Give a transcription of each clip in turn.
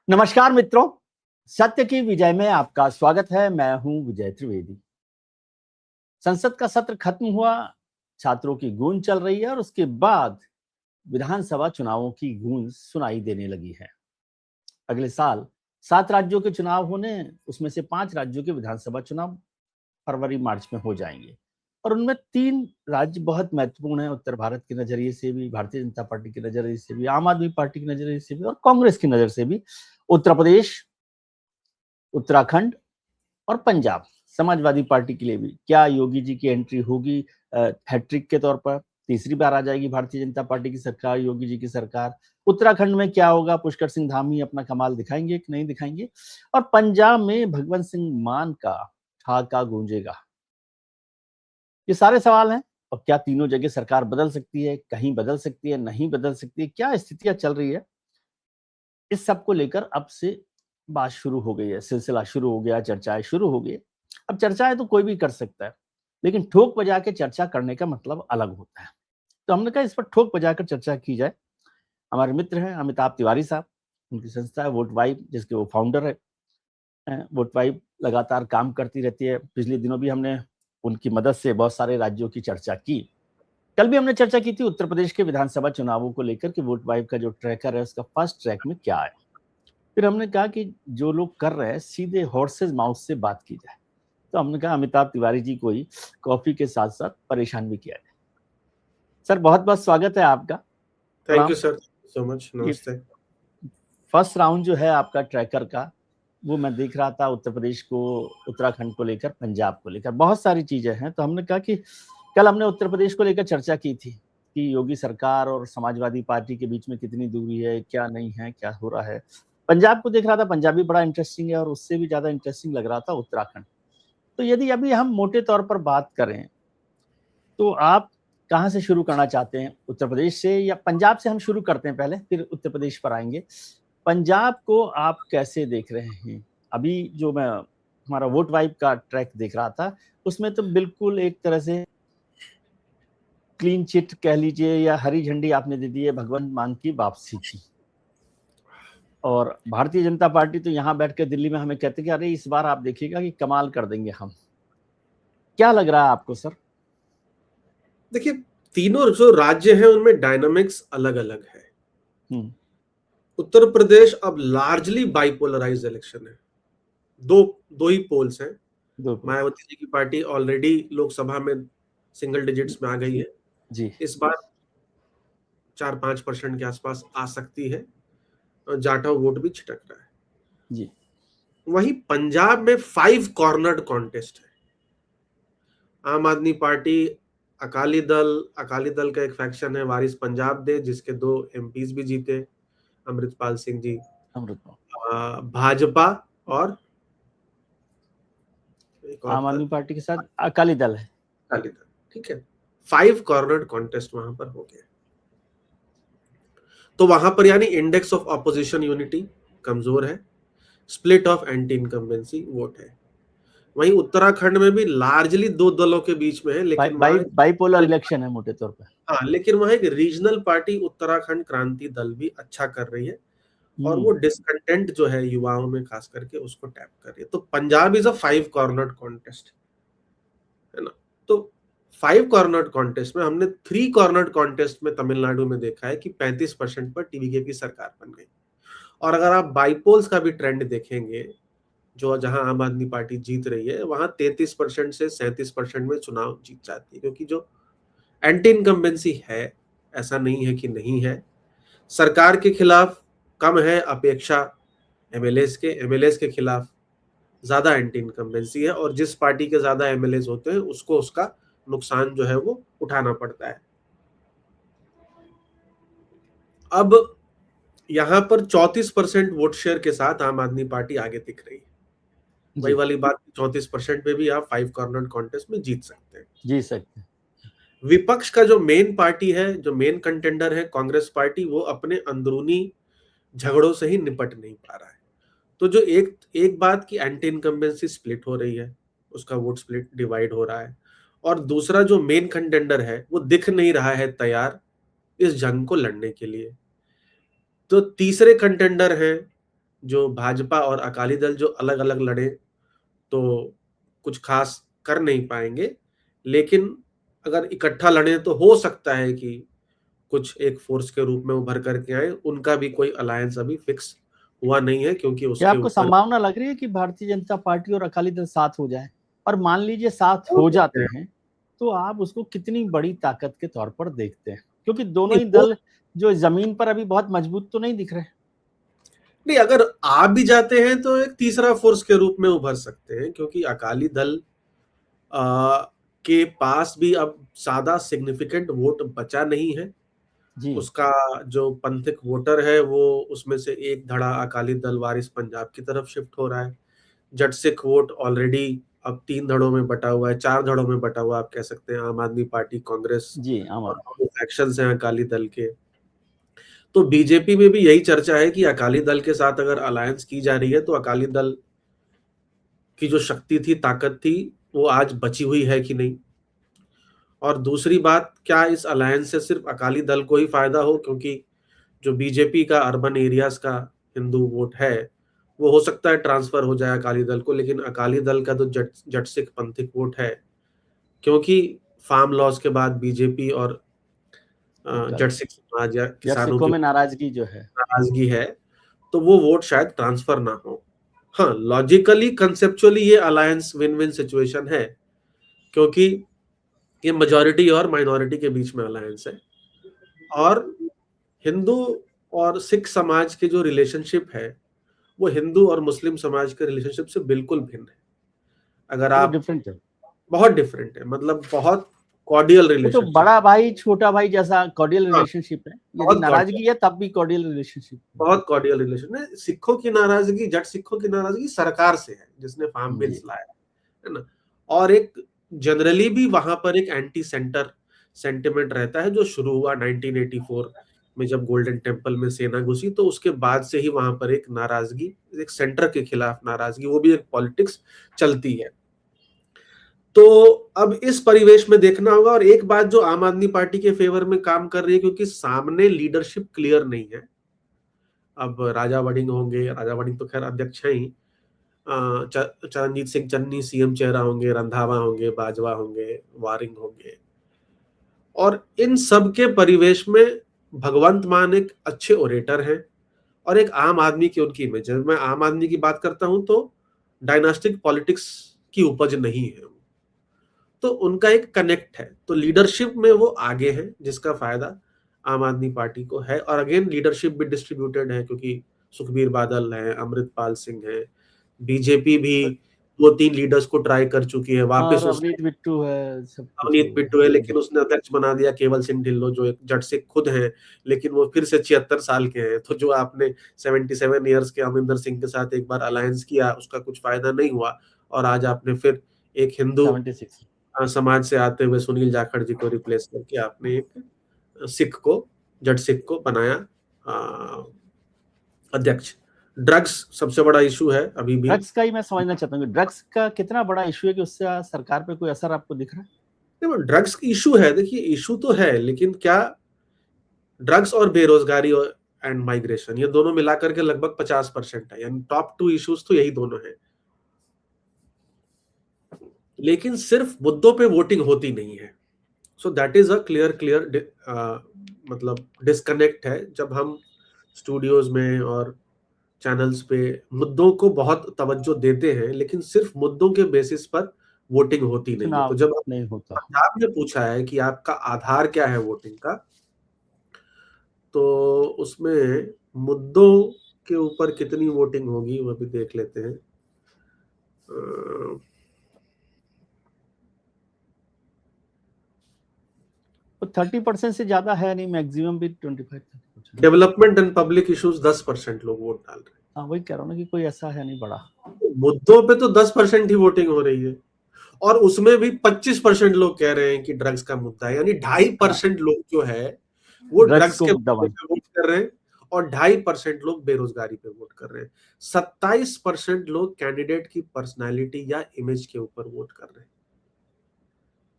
नमस्कार मित्रों, सत्य की विजय में आपका स्वागत है। मैं हूं विजय त्रिवेदी। संसद का सत्र खत्म हुआ, छात्रों की गूंज चल रही है और उसके बाद विधानसभा चुनावों की गूंज सुनाई देने लगी है। अगले साल 7 राज्यों के चुनाव होने, उसमें से 5 राज्यों के विधानसभा चुनाव फरवरी मार्च में हो जाएंगे और उनमें 3 राज्य बहुत महत्वपूर्ण हैं। उत्तर भारत के नजरिए से भी, भारतीय जनता पार्टी के नजरिए से भी, आम आदमी पार्टी के नजरिए से भी और कांग्रेस की नजर से भी। उत्तर प्रदेश, उत्तराखंड और पंजाब। समाजवादी पार्टी के लिए भी क्या योगी जी की एंट्री होगी हैट्रिक के तौर पर? तीसरी बार आ जाएगी भारतीय जनता पार्टी की सरकार, योगी जी की सरकार। उत्तराखंड में क्या होगा? पुष्कर सिंह धामी अपना कमाल दिखाएंगे कि नहीं दिखाएंगे? और पंजाब में भगवंत सिंह मान का ठहाका गूंजेगा? ये सारे सवाल हैं। और क्या तीनों जगह सरकार बदल सकती है? कहीं बदल सकती है, नहीं बदल सकती है? क्या स्थितियां चल रही है? इस सब को लेकर अब से बात शुरू हो गई है, सिलसिला शुरू हो गया, चर्चाएं शुरू हो गई। अब चर्चाएं तो कोई भी कर सकता है, लेकिन ठोक बजा के चर्चा करने का मतलब अलग होता है। तो हमने कहा इस पर ठोक बजाकर चर्चा की जाए। हमारे मित्र हैं अमिताभ तिवारी साहब, उनकी संस्था है वोट वाइब, जिसके वो फाउंडर है। वोट वाइब लगातार काम करती रहती है। पिछले दिनों भी हमने उनकी मदद से बहुत सारे राज्यों की चर्चा की। कल भी हमने चर्चा की थी उत्तर प्रदेश के विधानसभा चुनावों को लेकर कि वोट वाइब का जो ट्रैकर है उसका फर्स्ट ट्रैक में क्या है। फिर हमने कहा कि जो लोग कर रहे हैं सीधे हॉर्सेज माउथ से बात की जाए। तो हमने कहा अमिताभ तिवारी जी को ही कॉफी के साथ साथ परेशान भी किया जाए। सर बहुत बहुत स्वागत है आपका। Thank you sir, so much. नमस्ते। फर्स्ट राउंड जो है आपका ट्रैकर का, वो मैं देख रहा था उत्तर प्रदेश को, उत्तराखंड को लेकर, पंजाब को लेकर बहुत सारी चीजें हैं। तो हमने कहा कि कल हमने उत्तर प्रदेश को लेकर चर्चा की थी कि योगी सरकार और समाजवादी पार्टी के बीच में कितनी दूरी है, क्या नहीं है, क्या हो रहा है। पंजाब को देख रहा था, पंजाब भी बड़ा इंटरेस्टिंग है और उससे भी ज्यादा इंटरेस्टिंग लग रहा था उत्तराखंड। तो यदि अभी हम मोटे तौर पर बात करें तो आप कहाँ से शुरू करना चाहते हैं? उत्तर प्रदेश से या पंजाब से? हम शुरू करते हैं पहले, फिर उत्तर प्रदेश पर आएंगे। पंजाब को आप कैसे देख रहे हैं? अभी जो मैं हमारा वोट वाइब का ट्रैक देख रहा था, उसमें तो बिल्कुल एक तरह से क्लीन चिट कह लीजिए या हरी झंडी आपने दे दी है भगवंत मान की वापसी की। और भारतीय जनता पार्टी तो यहाँ बैठ के दिल्ली में हमें कहते कि अरे इस बार आप देखिएगा कि कमाल कर देंगे हम। क्या लग रहा है आपको सर? देखिए, तीनों जो राज्य हैं उनमें डायनामिक्स अलग अलग है। उत्तर प्रदेश अब लार्जली बाइपोलराइज्ड इलेक्शन है। दो दो ही पोल्स हैं। मायावती जी की पार्टी ऑलरेडी लोकसभा में सिंगल डिजिट्स में आ गई है जी। इस बार 4-5% के आसपास आ सकती है और जाटव वोट भी छिटक रहा है जी। वहीं पंजाब में 5 कॉर्नर्ड कॉन्टेस्ट है। आम आदमी पार्टी, अकाली दल का एक फैक्शन है वारिस पंजाब दे, जिसके 2 एमपीज भी जीते, अमृतपाल सिंह जी। भाजपा और आम आदमी पार्टी के साथ अकाली दल है। अकाली दल, ठीक है। 5 कॉर्नर्ड कॉन्टेस्ट वहां पर हो गया। तो वहां पर यानी इंडेक्स ऑफ ऑपोजिशन यूनिटी कमजोर है, split of anti incumbency vote है। वहीं उत्तराखंड में भी लार्जली 2 दलों के बीच में है, लेकिन बाइपोलर इलेक्शन है मोटे तौर पर। हाँ, लेकिन वहां एक रीजनल पार्टी उत्तराखंड क्रांति दल भी अच्छा कर रही है और वो डिसकंटेंट जो है युवाओं में खास करके उसको टैप कर रही है। तो Punjab is a 5 cornered contest, है ना। तो 5 कॉर्नर्ड कॉन्टेस्ट में हमने 3 कॉर्नर्ड कॉन्टेस्ट में तमिलनाडु में देखा है कि 35% पर टीवीके की सरकार बन गई। और अगर आप बाइपोल्स का भी ट्रेंड देखेंगे, जो जहां आम आदमी पार्टी जीत रही है, वहां 33% से 37% में चुनाव जीत जाती है, क्योंकि जो एंटी इनकम्बेंसी है, ऐसा नहीं है कि नहीं है। सरकार के खिलाफ कम है अपेक्षा एमएलएस के खिलाफ ज्यादा एंटी इनकम्बेंसी है, और जिस पार्टी के ज्यादा एमएलएस होते हैं उसको उसका नुकसान जो है वो उठाना पड़ता है। अब यहां पर 34% वोट शेयर के साथ आम आदमी पार्टी आगे दिख रही है। वही वाली बात, 34% पे भी आप 5 कॉर्नर कॉन्टेस्ट में जीत सकते हैं। विपक्ष का जो मेन पार्टी है, जो मेन कंटेंडर है कांग्रेस पार्टी, वो अपने अंदरूनी झगड़ों से ही निपट नहीं पा रहा है। तो जो एक बात की एंटी इनकम्बेंसी स्प्लिट हो रही है, उसका वोट स्प्लिट डिवाइड हो रहा है, और दूसरा जो मेन कंटेंडर है वो दिख नहीं रहा है तैयार इस जंग को लड़ने के लिए। तो तीसरे कंटेंडर हैं जो भाजपा और अकाली दल जो अलग अलग लड़े तो कुछ खास कर नहीं पाएंगे, लेकिन अगर इकट्ठा लड़े तो हो सकता है कि कुछ एक फोर्स के रूप में उभर करके आए। उनका भी कोई अलायंस अभी फिक्स हुआ नहीं है, क्योंकि क्या उसके आपको ऊपर संभावना लग रही है कि भारतीय जनता पार्टी और अकाली दल साथ हो जाए? और मान लीजिए साथ हो जाते हैं तो आप उसको कितनी बड़ी ताकत के तौर पर देखते हैं? क्योंकि दोनों ही दल जो जमीन पर अभी बहुत मजबूत तो नहीं दिख रहे। नहीं, अगर आ भी जाते हैं तो एक तीसरा फोर्स के रूप में उभर सकते हैं, क्योंकि अकाली दल के पास भी अब ज्यादा सिग्निफिकेंट वोट बचा नहीं है। जी उसका जो पंथिक वोटर है वो उसमें से एक धड़ा अकाली दल वारिस पंजाब की तरफ शिफ्ट हो रहा है। जट सिख वोट ऑलरेडी अब 3 धड़ों में बटा हुआ है, 4 धड़ों में बटा हुआ आप कह सकते हैं। आम आदमी पार्टी, कांग्रेस जी और अमर दोनों फैक्शंस हैं अकाली दल के। तो बीजेपी में भी यही चर्चा है कि अकाली दल के साथ अगर अलायंस की जा रही है तो अकाली दल की जो शक्ति थी, ताकत थी, वो आज बची हुई है कि नहीं। और दूसरी बात, क्या इस अलायंस से सिर्फ अकाली दल को ही फायदा हो, क्योंकि जो बीजेपी का अर्बन एरियाज का हिंदू वोट है वो हो सकता है ट्रांसफर हो जाए अकाली दल को, लेकिन अकाली दल का जो जट सिख पंथिक वोट है, क्योंकि फार्म लॉज के बाद बीजेपी और जट सिख समाज या जट किसानों सिखों की में नाराजगी जो है। नाराजगी है, तो वो वोट शायद ट्रांसफर ना हो। हाँ, लॉजिकली कंसेप्चुअली ये अलायंस विन विन सिचुएशन है, क्योंकि ये मेजॉरिटी और माइनॉरिटी के बीच में अलायंस है, और हिंदू और सिख समाज के जो रिलेशनशिप है वो हिंदू और मुस्लिम समाज के रिलेशनशिप से बिल्कुल भिन्न है। अगर वो आप डिफरेंट है। बहुत डिफरेंट है, मतलब बहुत कॉर्डियल वो तो रिलेशनशिप। बड़ा भाई छोटा भाई जैसा कॉर्डियल हाँ, रिलेशनशिप है। यदि बहुत कॉर्डियल, नाराजगी है तब भी कॉर्डियल रिलेशनशिप है। बहुत कॉर्डियल रिलेशन है। सिखों की नाराजगी, जट सिखों की नाराजगी सरकार से है जिसने फार्म बिल्स जी लाया है ना। और एक जनरली भी वहां पर एक एंटी सेंटर सेंटिमेंट रहता है, जो शुरू हुआ 1984 में जब गोल्डन टेम्पल में सेना घुसी, तो उसके बाद से ही वहां पर एक नाराजगी, एक सेंटर के खिलाफ नाराजगी, वो भी एक पॉलिटिक्स चलती है। तो अब इस परिवेश में देखना होगा। और एक बात जो आम आदमी पार्टी के फेवर में काम कर रही है, क्योंकि सामने लीडरशिप क्लियर नहीं है। अब राजा वड़िंग होंगे, राजा वड़िंग तो खैर अध्यक्ष हैं ही, चरणजीत सिंह चन्नी सीएम चेहरा होंगे, रंधावा होंगे, बाजवा होंगे, वारिंग होंगे, और इन सब के परिवेश में भगवंत मान एक अच्छे ओरेटर हैं, और एक आम आदमी की उनकी इमेज है। मैं आम आदमी की बात करता हूं तो डायनास्टिक पॉलिटिक्स की उपज नहीं है, तो उनका एक कनेक्ट है। तो लीडरशिप में वो आगे हैं, जिसका फायदा आम आदमी पार्टी को है। और अगेन लीडरशिप भी डिस्ट्रीब्यूटेड है, क्योंकि सुखबीर बादल हैं, अमृतपाल सिंह हैं, बीजेपी भी 2-3 लीडर्स को ट्राई कर चुकी है, वापस और उसने अवनीत बिट्टू है, सब कुछ अवनीत हो बिट्टू है, गया। लेकिन उसने अध्यक्ष बना दिया केवल सिंह ढिल्लों, जो एक जट सिख खुद हैं, लेकिन वो फिर से 76 साल के हैं। तो जो आपने 77 ईयर्स के अमरिंदर सिंह के साथ एक बार अलायंस किया, उसका कुछ फायदा नहीं हुआ, और आज आपने फिर एक हिंदू 76। समाज से आते हुए सुनील जाखड़ जी को रिप्लेस करके आपने एक सिख को, जट सिख को बनाया अध्यक्ष। ड्रग्स सबसे बड़ा इशू है अभी भी। ड्रग्स का ही मैं समझना चाहता हूँ कि ड्रग्स का कितना बड़ा इशू है कि उससे सरकार पे कोई असर आपको दिख रहा है? देखो, ड्रग्स की इशू है, देखिए इशू तो है, लेकिन क्या ड्रग्स और बेरोजगारी एंड माइग्रेशन, ये दोनों मिलाकर के लगभग 50% है, यानी टॉप 2 इश्यूज तो यही दोनों हैं। लेकिन सिर्फ मुद्दों पे वोटिंग होती नहीं है। So that is a clear मतलब डिस्कनेक्ट है, जब हम स्टूडियोज में और चैनल्स पे मुद्दों को बहुत तवज्जो देते हैं, लेकिन सिर्फ मुद्दों के बेसिस पर वोटिंग होती नहीं है। तो चुनाव जब नहीं होता। पंजाब ने पूछा है कि आपका आधार क्या है वोटिंग का, तो उसमें मुद्दों के ऊपर कितनी वोटिंग होगी वो भी देख लेते हैं। तो 30% से ज्यादा है नहीं, मैक्सिमम भी 25-30%। डेवलपमेंट एंड पब्लिक इश्यूज 10% लोग वोट डाल रहे हाँ वही कह रहा हूँ ना कि कोई ऐसा है नहीं बड़ा। हैं। मुद्दों पे तो 10% ही वोटिंग हो रही है, और उसमें भी 25% लोग कह रहे हैं कि ड्रग्स का मुद्दा है, यानी 2.5% लोग जो है वो ड्रग्स ड्रग्स को के मुद्दा मुद्दे बन। पे वोट कर रहे हैं, और 2.5% लोग बेरोजगारी पे वोट कर रहे हैं। 27% लोग कैंडिडेट की पर्सनालिटी या इमेज के ऊपर वोट कर रहे हैं,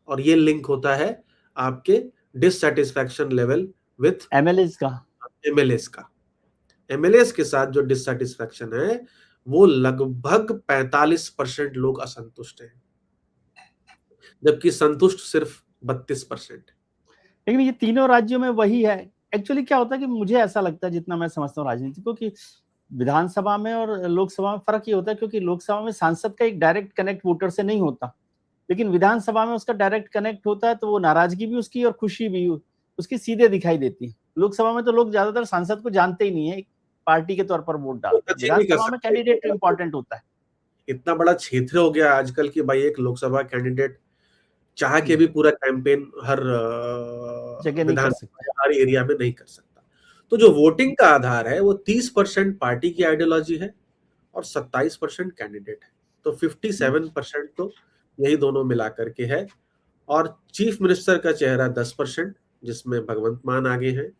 और ये लिंक होता है आपके डिससेटिस्फैक्शन लेवल विथ एमएलएज का। एमएलएस का। एमएलएस के साथ जो डिससेटिस्फैक्शन है वो लगभग 45% लोग असंतुष्ट हैं, जबकि संतुष्ट सिर्फ 32%। लेकिन ये तीनों राज्यों में वही है। एक्चुअली क्या होता है कि मुझे ऐसा लगता है, जितना मैं समझता हूँ राजनीति को, कि विधानसभा में और लोकसभा में फर्क ये होता है, क्योंकि लोकसभा में सांसद का एक डायरेक्ट कनेक्ट वोटर से नहीं होता, लेकिन विधानसभा में उसका डायरेक्ट कनेक्ट होता है, तो वो नाराजगी भी उसकी और खुशी भी उसकी सीधे दिखाई देती है। लोकसभा में तो लोग ज्यादातर सांसद को जानते ही नहीं है, पार्टी के तौर पर वोट डालते हैं। अचीव नहीं कर विधानसभा में सकते। कैंडिडेट इंपॉर्टेंट होता है। इतना बड़ा क्षेत्र हो गया आजकल कि भाई एक लोकसभा कैंडिडेट चाह के भी पूरा कैंपेन हर जगह नहीं कर सकता, हर एरिया में नहीं कर सकता। तो जो वोटिंग का आधार है वो 30% पार्टी की आइडियोलॉजी है और 27% कैंडिडेट है। तो 57% तो यही दोनों मिला करके है। और चीफ मिनिस्टर का चेहरा 10%, जिसमें भगवंत मान आगे हैं,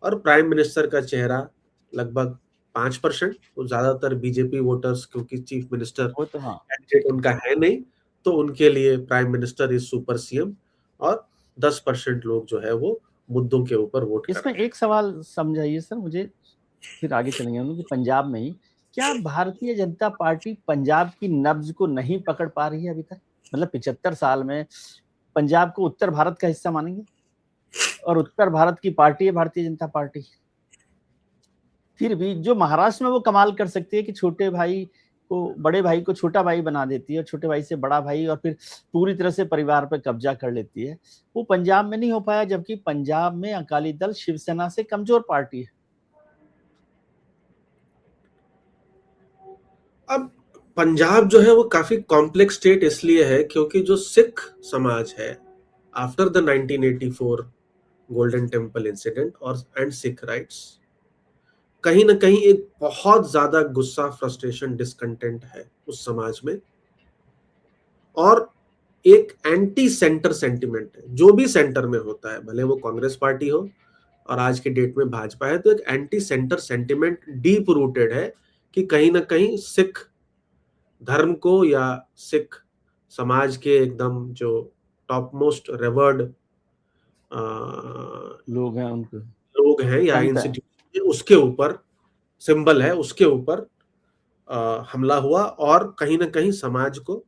और प्राइम मिनिस्टर का चेहरा लगभग 5%। तो ज्यादातर बीजेपी वोटर्स, क्योंकि चीफ मिनिस्टर वो तो हाँ। कैंडिडेट उनका है नहीं, तो उनके लिए prime minister is super CM, और 10% लोग जो है वो मुद्दों के ऊपर वोट कर इसमें रहे हैं। एक सवाल समझाइए सर मुझे, फिर आगे चलेंगे हम लोग, कि पंजाब में ही क्या भारतीय जनता पार्टी पंजाब की नब्ज को नहीं पकड़ पा रही है अभी तक? मतलब 75 साल में पंजाब को उत्तर भारत का हिस्सा मानेंगे, और उत्तर भारत की पार्टी है भारतीय जनता पार्टी। फिर भी जो महाराष्ट्र में वो कमाल कर सकती है कि छोटे भाई को, बड़े भाई को छोटा भाई बना देती है, और छोटे भाई से बड़ा भाई, और फिर पूरी तरह से परिवार पर कब्जा कर लेती है, वो पंजाब में नहीं हो पाया। जबकि पंजाब में अकाली दल शिवसेना से कमजोर पार्टी है। अब पंजाब जो है वो काफी कॉम्प्लेक्स स्टेट इसलिए है क्योंकि जो सिख समाज है, after the 1984 golden temple incident और एंड सिख राइट्स, कहीं ना कहीं एक बहुत ज्यादा गुस्सा, फ्रस्ट्रेशन, डिसकंटेंट है उस समाज में, और एक एंटी सेंटर सेंटिमेंट है। जो भी सेंटर में होता है, भले वो कांग्रेस पार्टी हो और आज के डेट में भाजपा है, तो एक anti centre sentiment deep rooted है कि कहीं ना कहीं सिख धर्म को या सिख समाज के एकदम जो टॉप मोस्ट रेवर्ड लोग हैं, उनको लोग हैं या संत है। इंस्टीट्यूशन, उसके ऊपर सिंबल है, उसके ऊपर हमला हुआ और कहीं ना कहीं समाज को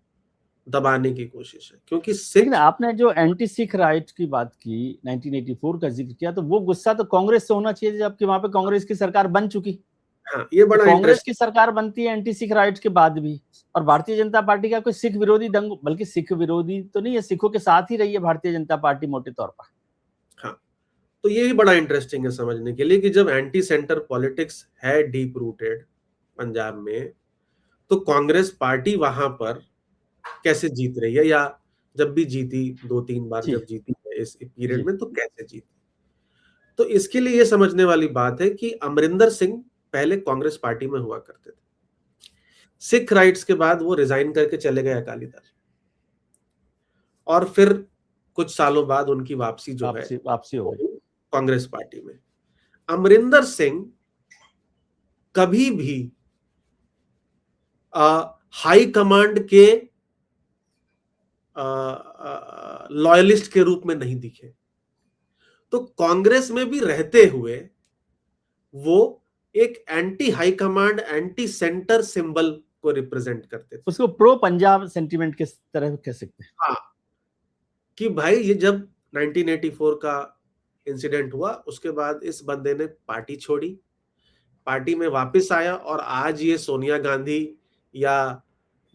दबाने की कोशिश है। क्योंकि लेकिन सिख, आपने जो एंटी सिख राइट की बात की, 1984 का जिक्र किया, तो वो गुस्सा तो कांग्रेस से होना चाहिए, जबकि वहां पे कांग्रेस की सरकार बन चुकी। हाँ ये तो बड़ा कांग्रेस की इंटरेस्टिंग। सरकार बनती है एंटी सिख राइट्स के बाद भी, और भारतीय जनता पार्टी का कोई सिख विरोधी दंग, बल्कि सिख विरोधी तो नहीं है, सिखों के साथ ही रही है भारतीय जनता पार्टी मोटे तौर पर। हाँ, तो ये भी बड़ा इंटरेस्टिंग है समझने के लिए कि जब एंटी सेंटर पॉलिटिक्स है डीप रूटेड पंजाब में, तो कांग्रेस पार्टी वहां पर कैसे जीत रही है, या जब भी जीती, 2-3 बार जी जब जीती है इस पीरियड जी। में, तो कैसे जीती। तो इसके लिए ये समझने वाली बात है कि अमरिंदर सिंह पहले कांग्रेस पार्टी में हुआ करते थे। सिख राइट्स के बाद वो रिजाइन करके चले गए अकाली दल, और फिर कुछ सालों बाद उनकी वापसी जो है वापसी हो वो गई। कांग्रेस पार्टी में। अमरिंदर सिंह कभी भी हाई कमांड के लॉयलिस्ट के रूप में नहीं दिखे। तो कांग्रेस में भी रहते हुए वो एक anti high command, anti centre symbol को रिप्रेजेंट करते थे। उसको प्रो पंजाब सेंटीमेंट के तरह कह सकते हैं। हाँ, कि भाई ये जब 1984 का इंसिडेंट हुआ, उसके बाद इस बंदे ने पार्टी छोड़ी, पार्टी में वापस आया, और आज ये सोनिया गांधी या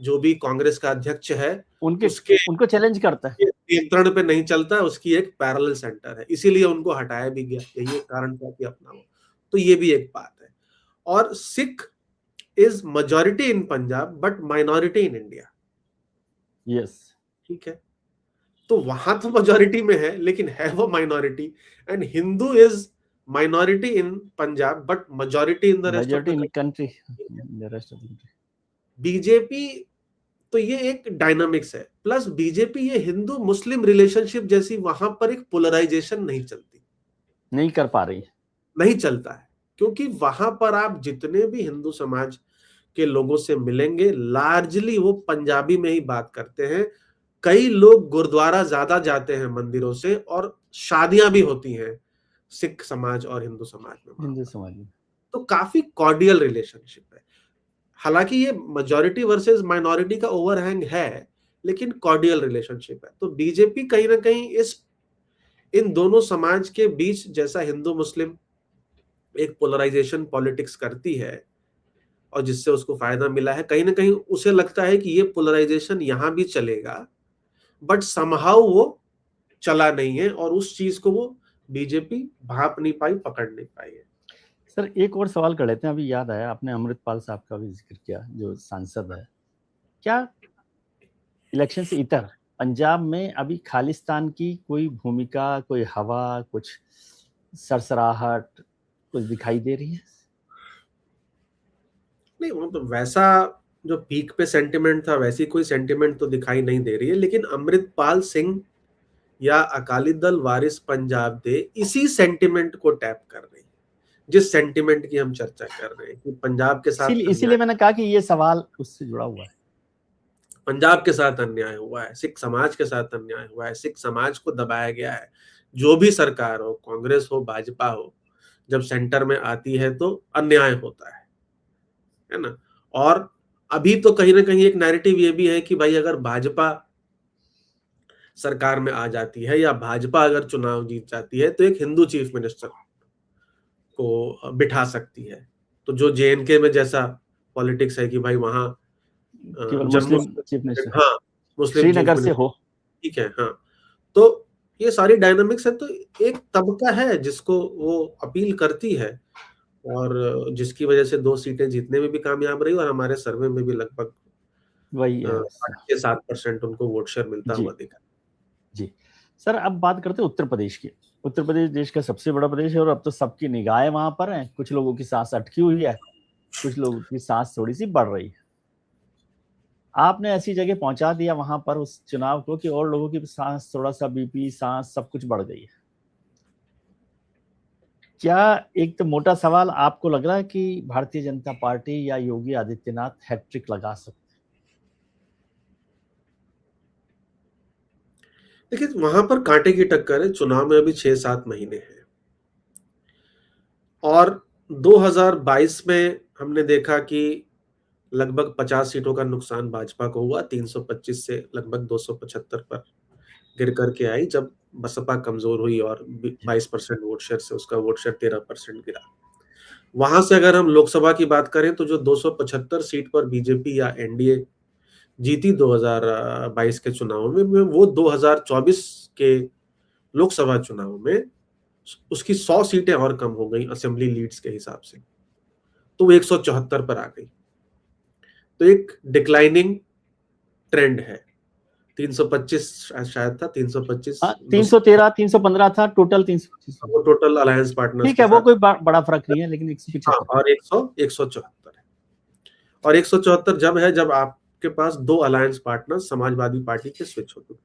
जो भी कांग्रेस का अध्यक्ष है उसके उनको चैलेंज करता है। नियंत्रण पे नहीं चलता, उसकी एक पैरेलल सेंटर है, इसीलिए उनको हटाया भी गया। यही एक कारण था कि अपना वो, तो ये भी एक बात है। और Sikh is majority in Punjab but minority in India. Yes, ठीक है, तो वहां तो मेजॉरिटी में है लेकिन है वो minority. And Hindu is minority in Punjab but majority in the rest of the country. BJP, तो ये एक डायनामिक्स है। प्लस बीजेपी, ये हिंदू मुस्लिम रिलेशनशिप जैसी वहां पर एक पोलराइजेशन नहीं चलती, नहीं कर पा रही, नहीं चलता है। क्योंकि वहां पर आप जितने भी हिंदू समाज के लोगों से मिलेंगे, लार्जली वो पंजाबी में ही बात करते हैं। कई लोग गुरुद्वारा ज्यादा जाते हैं मंदिरों से, और शादियां भी होती हैं सिख समाज और हिंदू समाज में। हिंदू समाज में। तो काफी कॉर्डियल रिलेशनशिप है। हालांकि ये मेजॉरिटी वर्सेस माइनॉरिटी का ओवरहैंग है, लेकिन कॉर्डियल रिलेशनशिप है। तो बीजेपी कहीं ना कहीं इन दोनों समाज के बीच, जैसा हिंदू मुस्लिम एक पोलराइजेशन पॉलिटिक्स करती है और जिससे उसको फायदा मिला है, कहीं ना कहीं उसे लगता है कि ये पोलराइजेशन यहां भी चलेगा, बट समहाउ वो चला नहीं है और उस चीज को वो बीजेपी भाप नहीं पाई, पकड़ नहीं पाई है। सर एक और सवाल कर लेते हैं, अभी याद आया, आपने अमृतपाल साहब का भी जिक्र किया जो सांसद है। क्या इलेक्शन से इतर पंजाब में अभी खालिस्तान की कोई भूमिका, कोई हवा, कुछ सरसराहट कुछ दिखाई दे रही है? नहीं, वो तो वैसा जो पीक पे सेंटिमेंट था वैसी कोई सेंटिमेंट तो दिखाई नहीं दे रही है, लेकिन अमृतपाल सिंह या अकाली दल वारिस पंजाब दे इसी सेंटिमेंट को टैप कर रही है, जिस सेंटिमेंट की हम चर्चा कर रहे हैं कि पंजाब के साथ इसीलिए मैंने कहा कि ये सवाल उससे जुड़ा हुआ है। पंजाब के साथ अन्याय हुआ है, सिख समाज के साथ अन्याय हुआ है, सिख समाज को दबाया गया है। जो भी सरकार हो, कांग्रेस हो, भाजपा हो, जब सेंटर में आती है तो अन्याय होता है ना। और अभी तो कहीं ना कहीं एक नैरेटिव ये भी है कि भाई अगर भाजपा सरकार में आ जाती है या भाजपा अगर चुनाव जीत जाती है तो एक हिंदू चीफ मिनिस्टर को बिठा सकती है। तो जो जेएनके में जैसा पॉलिटिक्स है कि भाई वहां केवल जम्मू मुस्लिम चीफ मिनिस्टर, हाँ मुस्लिम श्रीनगर से हो, ठीक है। हाँ, तो ये सारी डायनामिक्स है। तो एक तबका है जिसको वो अपील करती है और जिसकी वजह से 2 सीटें जीतने में भी कामयाब रही और हमारे सर्वे में भी लगभग वही है 7% उनको वोट शेयर मिलता हुआ दिखा। जी सर, अब बात करते हैं उत्तर प्रदेश की। उत्तर प्रदेश देश का सबसे बड़ा प्रदेश है और अब तो सबकी निगाहें वहां पर हैं। कुछ लोगों की सांस अटकी हुई है, कुछ लोगों की सांस थोड़ी सी बढ़ रही है। आपने ऐसी जगह पहुंचा दिया वहां पर उस चुनाव को कि और लोगों की सांस, थोड़ा सा बीपी, सांस सब कुछ बढ़ गई है। क्या एक तो मोटा सवाल, आपको लग रहा है कि भारतीय जनता पार्टी या योगी आदित्यनाथ हैट्रिक लगा सकते? देखिए, वहां पर कांटे की टक्कर है। चुनाव में अभी 6-7 महीने हैं और 2022 में हमने देखा कि लगभग 50 सीटों का नुकसान भाजपा को हुआ, 325 से लगभग 275 पर गिर करके आई, जब बसपा कमजोर हुई और 22% वोट शेयर से उसका वोट शेयर 13% गिरा। वहां से अगर हम लोकसभा की बात करें तो जो 275 सीट पर बीजेपी या एनडीए जीती 2022 के चुनाव में, वो 2024 के लोकसभा चुनाव में उसकी 100 सीटें और कम हो गई असेंबली लीड्स के हिसाब से, तो वो 174 पर आ गई। तो एक डिक्लाइनिंग ट्रेंड है। 325 शायद था, 325 313 315 था टोटल, 325 वो टोटल अलायंस पार्टनर्स ठीक है, वो कोई बड़ा फर्क नहीं है, लेकिन 175 और 174 है। और 174 जब है जब आपके पास 2 अलायंस पार्टनर समाजवादी पार्टी के स्विच होते हैं,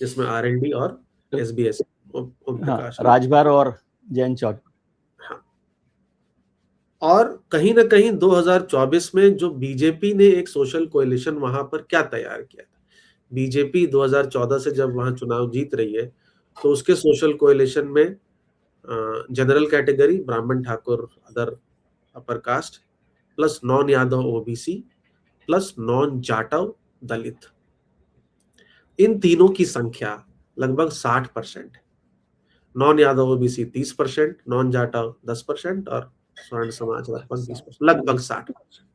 जिसमें आरएलडी और एसबीएस, राजभर और जैन चौक। हाँ, और कहीं ना कहीं 2024 में जो बीजेपी ने एक सोशल कोएलिशन वहां पर क्या तैयार किया था, बीजेपी 2014 से जब वहां चुनाव जीत रही है तो उसके सोशल कोएलिशन में general category, Brahmin, Thakur, other upper caste, plus non Yadav OBC, plus non Jatav Dalit, इन तीनों की संख्या लगभग 60% है। Non Yadav OBC 30%, non Jatav 10% और स्वर्ण समाज लगभग 20%, लगभग 60%।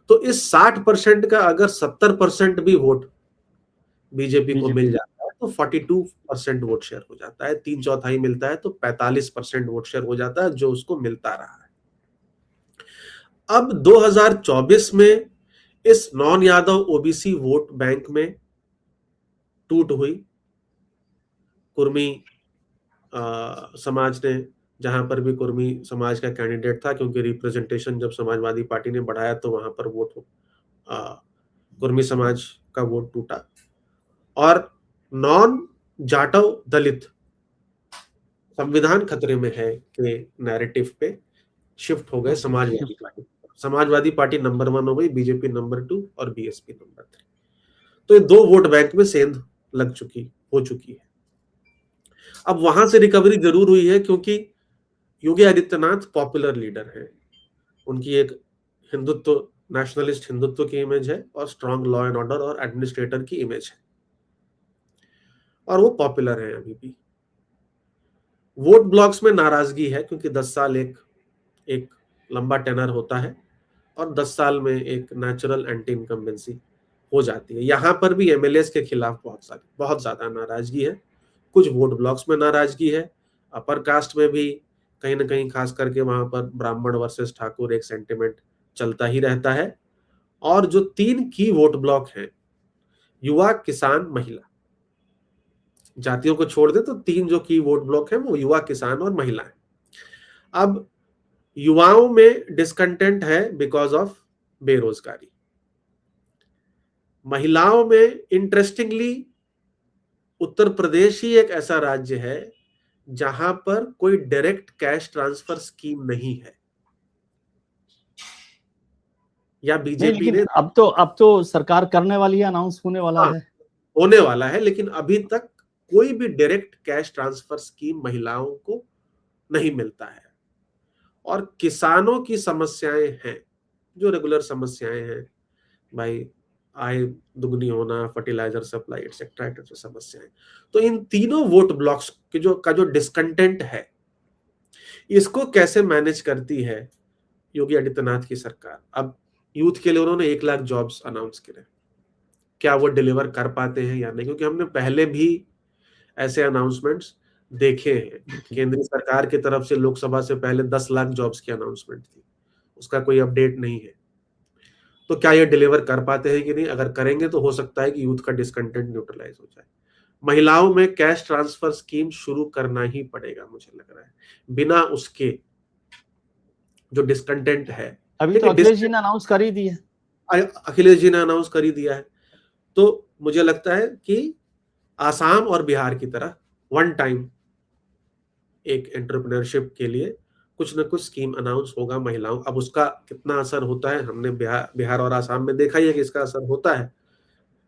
तो इस 60% का अगर 70% भी वोट बीजेपी को मिल जाता है तो 42% वोट शेयर हो जाता है। 3/4 मिलता है तो 45% वोट शेयर हो जाता है, जो उसको मिलता रहा है। अब 2024 में इस non Yadav OBC vote bank में टूट हुई। कुर्मी समाज ने, जहां पर भी कुर्मी समाज का कैंडिडेट था, क्योंकि रिप्रेजेंटेशन जब समाजवादी पार्टी ने बढ़ाया तो वहां पर वोट कुर्मी समाज का वोट टूटा और नॉन जाटव दलित संविधान खतरे में है के नैरेटिव पे शिफ्ट हो गए Samajwadi party. Samajwadi party number 1 हो गई, बीजेपी नंबर 2 और बीएसपी नंबर 3। तो ये 2 वोट बैंक में सेंध हो चुकी है। अब वहां से रिकवरी जरूर हुई है, क्योंकि योगी आदित्यनाथ पॉपुलर लीडर है, उनकी एक हिंदुत्व, नेशनलिस्ट हिंदुत्व की इमेज है और स्ट्रांग लॉ एंड ऑर्डर और एडमिनिस्ट्रेटर की इमेज है, और वो पॉपुलर है अभी भी। वोट ब्लॉक्स में नाराजगी है क्योंकि 10 साल एक लंबा टेनर होता है और 10 साल में एक नेचुरल एंटी इनकम्बेंसी हो जाती है। यहां पर भी एमएलएस के खिलाफ बहुत ज्यादा नाराजगी है। कुछ वोट ब्लॉक्स में नाराजगी है, अपर कास्ट में भी कहीं ना कहीं, खास करके वहां पर ब्राह्मण वर्सेस ठाकुर एक सेंटिमेंट चलता ही रहता है। और जो 3 की वोट ब्लॉक हैं, युवा, किसान, महिला, जातियों को छोड़ दे तो 3 जो की वोट ब्लॉक है वो युवा, किसान और महिलाएं। अब युवाओं में डिस्कंटेंट है बिकॉज ऑफ बेरोजगारी। महिलाओं में इंटरेस्टिंगली उत्तर प्रदेश ही एक ऐसा राज्य है जहां पर कोई डायरेक्ट कैश ट्रांसफर स्कीम नहीं है, या नहीं, बीजेपी लेकिन ने, अब तो सरकार करने वाली है, अनाउंस होने वाला हाँ, है। होने वाला है, लेकिन अभी तक कोई भी डायरेक्ट कैश ट्रांसफर स्कीम महिलाओं को नहीं मिलता है। और किसानों की समस्याएं हैं, जो रेगुलर समस्याएं हैं भाई, आय दुगनी होना, फर्टिलाइजर सप्लाई एक्सेट्रा एक्सेट्रा समस्याएं। तो इन तीनों वोट ब्लॉक्स के जो डिस्कंटेंट है, इसको कैसे मैनेज करती है योगी आदित्यनाथ की सरकार। अब यूथ के लिए उन्होंने 1 लाख जॉब्स अनाउंस करे, क्या वो डिलीवर कर पाते हैं या नहीं, क्योंकि हमने पहले भी ऐसे अनाउंसमेंट्स देखे हैं। केंद्रीय सरकार की तरफ से लोकसभा से पहले 10 लाख जॉब्स की अनाउंसमेंट थी, उसका कोई अपडेट नहीं है। तो क्या ये डिलीवर कर पाते हैं कि नहीं, अगर करेंगे तो हो सकता है कि यूथ का डिस्कंटेंट न्यूट्रलाइज हो जाए। महिलाओं में कैश ट्रांसफर स्कीम शुरू करना ही पड़ेगा, मुझे लग रहा है, बिना उसके जो डिस्कंटेंट है। अभी तो अखिलेश जी ने अनाउंस कर ही दी है। अखिलेश जी ने अनाउंस कर ही दिया है। तो मुझे लगता है कि आसाम और बिहार की तरह वन टाइम एक एंटरप्रेन्योरशिप के लिए कुछ ना कुछ स्कीम अनाउंस होगा महिलाओं। अब उसका कितना असर होता है, हमने बिहार और आसाम में देखा ही है कि इसका असर होता है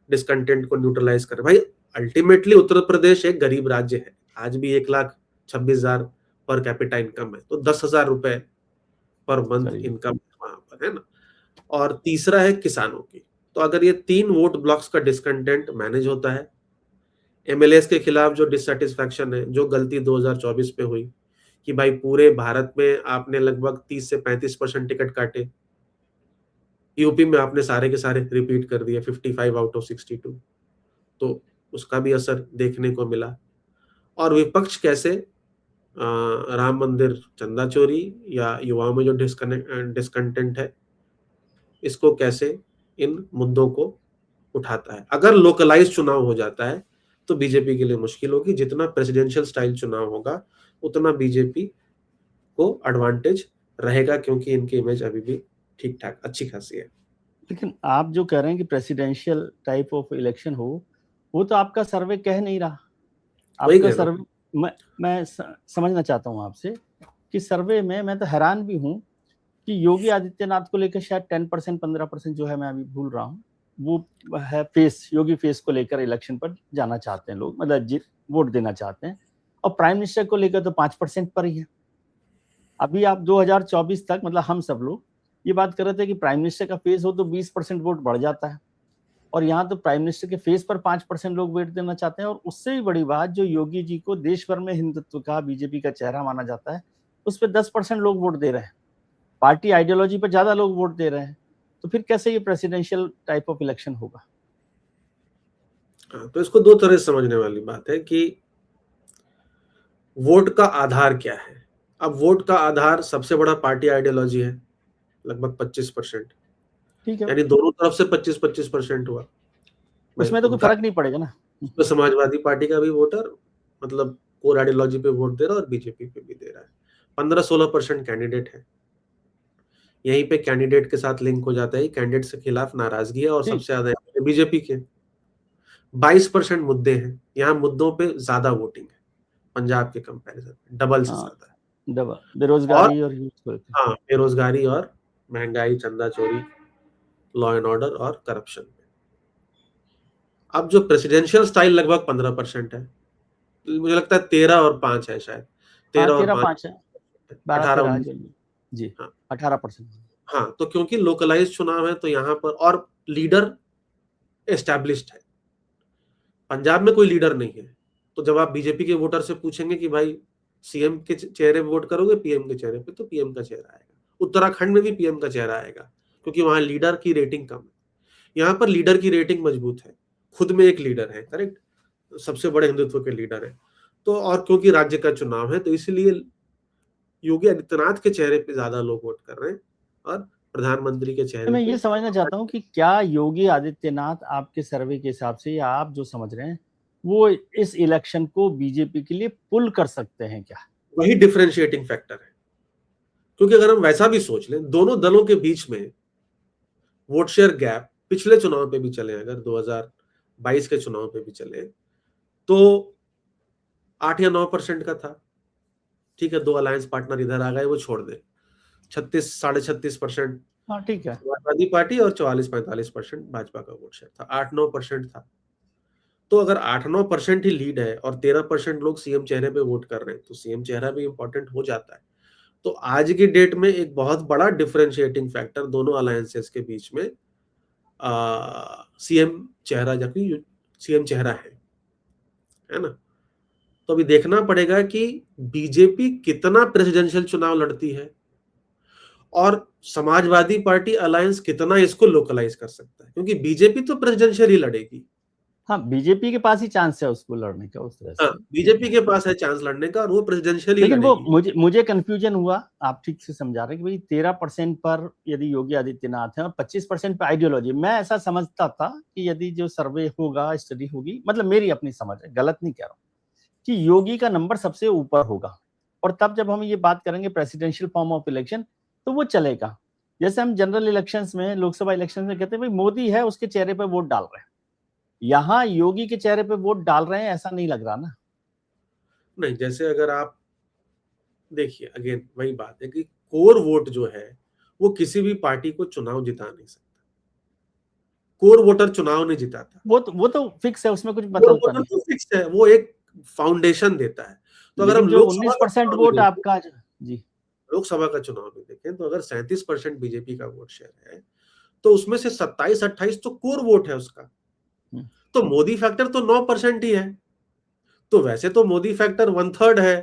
डिस्कंटेंट को न्यूट्रलाइज कर। भाई अल्टीमेटली उत्तर प्रदेश एक गरीब राज्य है, आज भी 1,26,000 पर कैपिटा इनकम है, तो 10,000 रुपए पर मंथ इनकम वहां पर है ना। और तीसरा है किसानों की। तो अगर ये 3 वोट ब्लॉक्स का डिस्कंटेंट मैनेज होता है, एमएलएस के खिलाफ जो डिससेटिस्फैक्शन है, जो गलती 2024 में हुई कि भाई पूरे भारत में आपने लगभग 30 से 35% टिकट काटे, यूपी में आपने सारे के सारे रिपीट कर दिए 55 आउट ऑफ 62, तो उसका भी असर देखने को मिला। और विपक्ष कैसे राम मंदिर चंदा चोरी या युवाओं में जो डिस्कंटेंट है, इसको कैसे इन मुद्दों को उठाता है। अगर लोकलाइज चुनाव हो जाता है तो बीजेपी के लिए मुश्किल होगी, जितना प्रेसिडेंशियल स्टाइल चुनाव होगा उतना बीजेपी को एडवांटेज रहेगा, क्योंकि इनकी इमेज अभी भी ठीक ठाक अच्छी खासी है। लेकिन आप जो कह रहे हैं कि प्रेसिडेंशियल टाइप ऑफ इलेक्शन हो, वो तो आपका सर्वे कह नहीं रहा। आपका सर्वे मैं समझना चाहता हूं आपसे कि सर्वे में मैं तो हैरान भी हूं कि योगी आदित्यनाथ को लेकर शायद 10% 15% जो है, मैं अभी भूल रहा हूं, वो है योगी फेस को लेकर इलेक्शन पर जाना चाहते हैं लोग, मतलब वोट देना चाहते हैं। और प्राइम मिनिस्टर को लेकर तो 5% पर ही है। अभी आप 2024 तक, मतलब हम सब लोग ये बात कर रहे थे कि प्राइम मिनिस्टर का फेस हो तो 20% वोट बढ़ जाता है, और यहाँ तो प्राइम मिनिस्टर के फेस पर 5% लोग वोट देना चाहते हैं। और उससे भी बड़ी बात, जो योगी जी को देश भर में हिंदुत्व का, बीजेपी का चेहरा माना जाता है, उस पर 10% लोग वोट दे रहे हैं। पार्टी आइडियोलॉजी पर ज्यादा लोग वोट दे रहे हैं। तो फिर कैसे ये प्रेसिडेंशियल टाइप ऑफ इलेक्शन होगा? तो इसको 2 तरह से समझने वाली बात है कि वोट का आधार क्या है। अब वोट का आधार सबसे बड़ा पार्टी आइडियोलॉजी है, लगभग 25%, ठीक है, यानी दोनों तरफ से 25-25% हुआ। उसमें तो कोई फर्क नहीं पड़ेगा ना। तो समाजवादी पार्टी का भी वोटर मतलब कोर आइडियोलॉजी पे वोट दे रहा है और बीजेपी पे भी दे रहा है। 15-16% कैंडिडेट है, यहीं पे कैंडिडेट के साथ लिंक हो जाता है, कैंडिडेट के खिलाफ नाराजगी है और सबसे ज्यादा बीजेपी के 22% मुद्दे हैं। यहाँ मुद्दों पे ज्यादा वोटिंग है पंजाब के कंपैरिजन में, डबल से ज्यादा है। बेरोजगारी और हाँ, बेरोजगारी और महंगाई, चंदा चोरी, लॉ एंड ऑर्डर और करप्शन। अब जो प्रेसिडेंशियल स्टाइल लगभग 15% है, मुझे लगता है 13 और 5 है शायद, 13 और 5 है। 12-13 18-19। जी हाँ 18%। हाँ, तो क्योंकि लोकलाइज चुनाव है तो यहाँ पर और लीडर एस्टैब्लिश्ड है। पंजाब में कोई लीडर नहीं है, तो जब आप बीजेपी के वोटर से पूछेंगे कि भाई सीएम के चेहरे पे वोट करोगे पीएम के चेहरे पे, तो पीएम का चेहरा आएगा। उत्तराखंड में भी पीएम का चेहरा आएगा, क्योंकि वहां लीडर की रेटिंग कम है। यहाँ पर लीडर की रेटिंग मजबूत है, खुद में एक लीडर है, करेक्ट, सबसे बड़े हिंदुत्व के लीडर है। तो और क्योंकि राज्य का चुनाव है तो इसलिए योगी आदित्यनाथ के चेहरे पे ज्यादा लोग वोट कर रहे हैं और प्रधानमंत्री के चेहरे मैं पे। ये समझना चाहता हूँ कि क्या योगी आदित्यनाथ आपके सर्वे के हिसाब से, या आप जो समझ रहे हैं, वो इस इलेक्शन को बीजेपी के लिए पुल कर सकते हैं क्या? वही डिफरेंशिएटिंग फैक्टर है, क्योंकि अगर हम वैसा भी सोच लें, दोनों दलों के बीच में वोट शेयर गैप पिछले चुनाव पे भी चले, अगर 2022 के चुनाव पे भी चले, तो 8 या 9% का था। ठीक है, 2 अलायंस पार्टनर इधर आ गए, वो छोड़ दे, 36 36.5% हाँ ठीक है। समाजवादी पार्टी और 44-45% भाजपा का वोट शेयर था, 8-9% था। तो अगर 8-9% ही लीड है और 13% लोग सीएम चेहरे पे वोट कर रहे हैं, तो सीएम चेहरा भी इंपॉर्टेंट हो जाता है। तो आज की डेट में एक बहुत बड़ा डिफरेंशिएटिंग फैक्टर दोनों अलायंसेस के बीच में सीएम चेहरा, जबकि सीएम चेहरा है ना। तो अभी देखना पड़ेगा कि बीजेपी कितना प्रेसिडेंशियल चुनाव लड़ती है और समाजवादी पार्टी अलायंस कितना इसको लोकलाइज कर सकता है, क्योंकि बीजेपी तो प्रेसिडेंशियल ही लड़ेगी। हाँ, बीजेपी के पास ही चांस है उसको लड़ने का उस तरह हाँ, से। बीजेपी के पास है चांस लड़ने का और वो प्रेसिडेंशियल ही लेकिन वो लड़ेगी। मुझे कंफ्यूजन हुआ, आप ठीक से समझा रहे कि भाई 13% पर यदि योगी आदित्यनाथ है और 25% पर आइडियोलॉजी। मैं ऐसा समझता था कि यदि जो सर्वे होगा, स्टडी होगी, मतलब मेरी अपनी समझ है, गलत नहीं कह रहा हूँ, कि योगी का नंबर सबसे ऊपर होगा, और तब जब हम ये बात करेंगे प्रेसिडेंशियल फॉर्म ऑफ इलेक्शन तो वो चलेगा। जैसे हम जनरल इलेक्शंस में, लोकसभा इलेक्शन में कहते हैं भाई मोदी है, उसके चेहरे पे वोट डाल रहे हैं, यहाँ योगी के चेहरे पे वोट डाल रहे हैं, ऐसा नहीं लग रहा ना। नहीं, जैसे अगर आप देखिए, अगेन वही बात है कि कोर वोट जो है वो किसी भी पार्टी को चुनाव जिता नहीं सकता। कोर वोटर चुनाव नहीं जिताता। वो तो फिक्स है, उसमें कुछ कोर बदलता वोटर नहीं। तो फिक्स है, वो एक फाउंडेशन देता है। तो अगर लेकिन हम जो लोकसभा का 19% चुनाव भी वोट देखें, आपका, जी, लोकसभा का चुनाव भी देखें, तो अगर 37% बीजेपी का वोट शेयर है, तो उसमें से 27-28 तो कोर वोट है उसका। तो मोदी फैक्टर तो 9% ही है। तो वैसे तो मोदी फैक्टर 1/3 है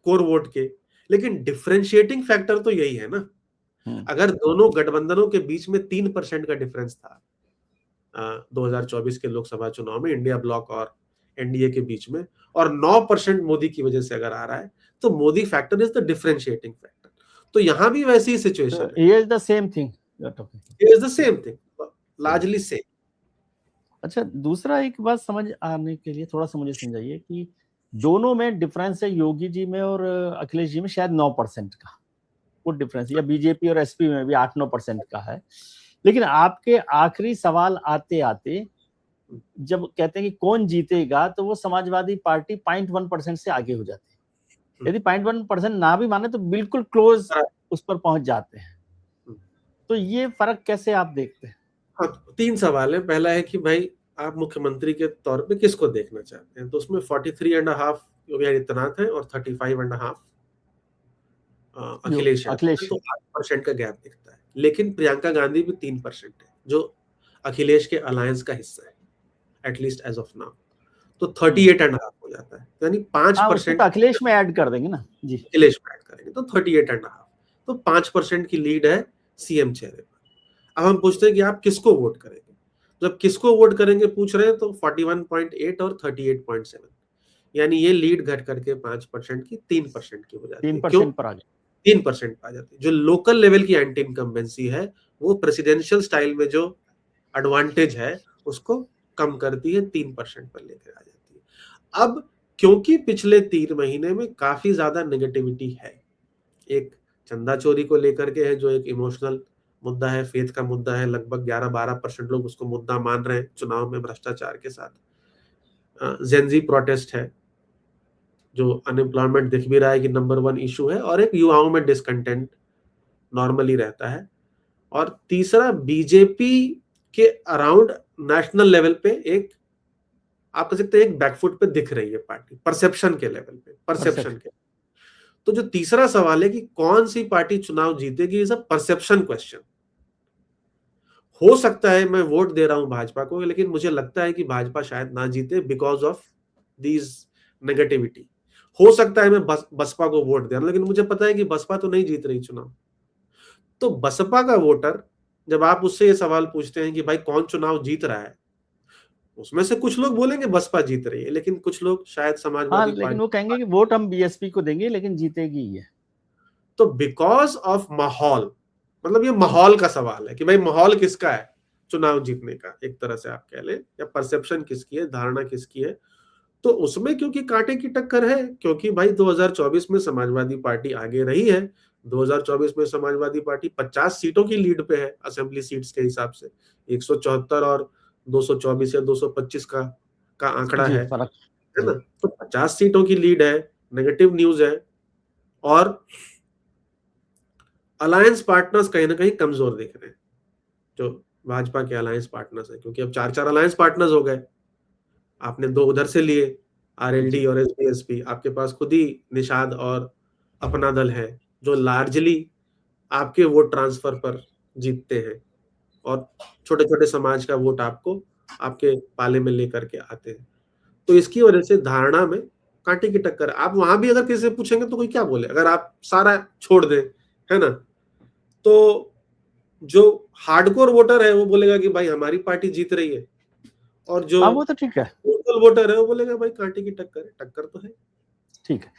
कोर वोट के, लेकिन डिफरेंशिएटिंग फैक्टर तो यही है ना। अगर दोनों गठबंधनों के बीच में 3% का डिफरेंस था 2024 के लोकसभा चुनाव में, इंडिया ब्लॉक और एनडीए के बीच में, और 9% मोदी की वजह से अगर आ रहा है, तो Modi factor is the differentiating factor. तो यहां भी वैसी ही सिचुएशन है, ये is the same thing you are talking. It is the same thing, largely same. अच्छा, दूसरा एक बात समझ आने के लिए थोड़ा सा मुझे समझाइए कि दोनों में डिफरेंस है, योगी जी में और अखिलेश जी में शायद 9% का वो डिफरेंस, या बीजेपी और एसपी में भी 8-9% का है। लेकिन आपके आखिरी सवाल आते आते जब कहते हैं कि कौन जीतेगा, तो वो समाजवादी पार्टी 0.1% से आगे हो जाती है। यदि 0.1% ना भी माने तो बिल्कुल क्लोज उस पर पहुंच जाते हैं। तो ये फर्क कैसे आप देखते हैं? हाँ, 3 सवाल है। पहला है कि भाई आप मुख्यमंत्री के तौर पे किसको देखना चाहते हैं, तो उसमें 43.5 योगी आदित्यनाथ है और 35.5 अखिलेश यादव है, अखिलेश। तो 8% का गैप दिखता है। लेकिन प्रियंका गांधी भी 3% है, जो अखिलेश के अलायंस का हिस्सा है, एटलीस्ट एज ऑफ नाउ। तो 38.5 हो जाता है, यानी हाँ, उसको 5% तो अखिलेश में ऐड कर देंगे ना जी। अखिलेश में ऐड करेंगे तो 38.5, तो 5% की लीड है सीएम चेहरे पर। अब हम पूछते हैं कि आप किसको वोट करेंगे। जब किसको वोट करेंगे पूछ रहे हैं, तो 41.8 और 38.7, यानी ये लीड घट करके 5% की 3% की हो जाती है। क्यों 3% पर आ गए? 3% आ जाती है। जो लोकल लेवल की एंटी इनकम्बेंसी है, वो प्रेसिडेंशियल स्टाइल में जो एडवांटेज है उसको कम करती है, 3% पर लेकर आ जाती है। अब क्योंकि पिछले 3 महीने में काफी ज्यादा नेगेटिविटी है, एक चंदा चोरी को लेकर के है जो एक इमोशनल मुद्दा है, फेथ का मुद्दा है, लगभग 11-12% लोग उसको मुद्दा मान रहे हैं चुनाव में भ्रष्टाचार के साथ। जेनजी प्रोटेस्ट है, जो अनएम्प्लॉयमेंट दिख भी रहा है कि नंबर 1 इशू है, और एक युवाओं में डिसकंटेंट नॉर्मली रहता है। और तीसरा, बीजेपी के अराउंड नेशनल लेवल पे एक, आप कह सकते हैं, एक बैकफुट पे दिख रही है पार्टी, परसेप्शन के लेवल पे, परसेप्शन के। तो जो तीसरा सवाल है कि कौन सी पार्टी चुनाव जीतेगी, इज अ परसेप्शन क्वेश्चन। हो सकता है मैं वोट दे रहा हूं भाजपा को, लेकिन मुझे लगता है कि भाजपा शायद ना जीते बिकॉज ऑफ दीज नेगेटिविटी। हो सकता है मैं बसपा को वोट दे रहा हूं, लेकिन मुझे पता है कि बसपा तो नहीं जीत रही चुनाव। तो बसपा का वोटर, जब आप उससे ये सवाल पूछते हैं कि भाई कौन चुनाव जीत रहा है, उसमें से कुछ लोग बोलेंगे बसपा जीत रही है, लेकिन कुछ लोग शायद हाँ, समाजवादी लेकिन वो पार्टी। कहेंगे कि वोट हम बीएसपी को देंगे लेकिन जीतेगी ये। तो बिकॉज ऑफ माहौल, मतलब ये माहौल का सवाल है कि भाई माहौल किसका है चुनाव जीतने का, एक तरह से आप कह लें, या परसेप्शन किसकी है, धारणा किसकी है। तो उसमें क्योंकि कांटे की टक्कर है, क्योंकि भाई 2024 में समाजवादी पार्टी आगे रही है। 2024 में समाजवादी पार्टी 50 सीटों की लीड पे है असेंबली सीट्स के हिसाब से। 174 और 224 या 225 का आंकड़ा जी, है फर्क। ना? जी। तो 50 सीटों की लीड है, नेगेटिव न्यूज है, और अलायंस पार्टनर्स कहीं ना कहीं कमजोर दिख रहे हैं, जो भाजपा के अलायंस पार्टनर्स है, क्योंकि अब 4-4 अलायंस पार्टनर्स हो गए। आपने 2 उधर से लिए, आरएलडी जी। और एसपीएसपी, आपके पास खुद ही निषाद और अपना दल है, जो लार्जली आपके वोट ट्रांसफर पर जीतते हैं, और छोटे छोटे समाज का वोट आपको आपके पाले में लेकर के आते हैं। तो इसकी वजह से धारणा में कांटे की टक्कर। आप वहां भी अगर किसी से पूछेंगे तो कोई क्या बोले, अगर आप सारा छोड़ दें, है ना, तो जो हार्डकोर वोटर है वो बोलेगा कि भाई हमारी पार्टी जीत रही है, और जो हाँ, वो तो ठीक है। लोकल वोटर है वो बोलेगा भाई कांटे की टक्कर है। टक्कर तो है। ठीक है।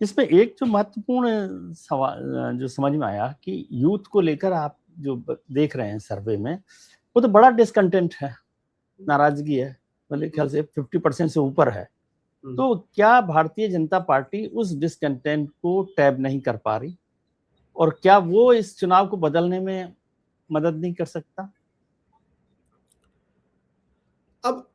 इसमें एक जो महत्वपूर्ण सवाल जो समझ में आया कि यूथ को लेकर आप जो देख रहे हैं सर्वे में, वो तो बड़ा डिसकंटेंट है, नाराजगी है, मेरे ख्याल से 50% से ऊपर है। तो क्या भारतीय जनता पार्टी उस डिसकंटेंट को टैब नहीं कर पा रही, और क्या वो इस चुनाव को बदलने में मदद नहीं कर सकता? अब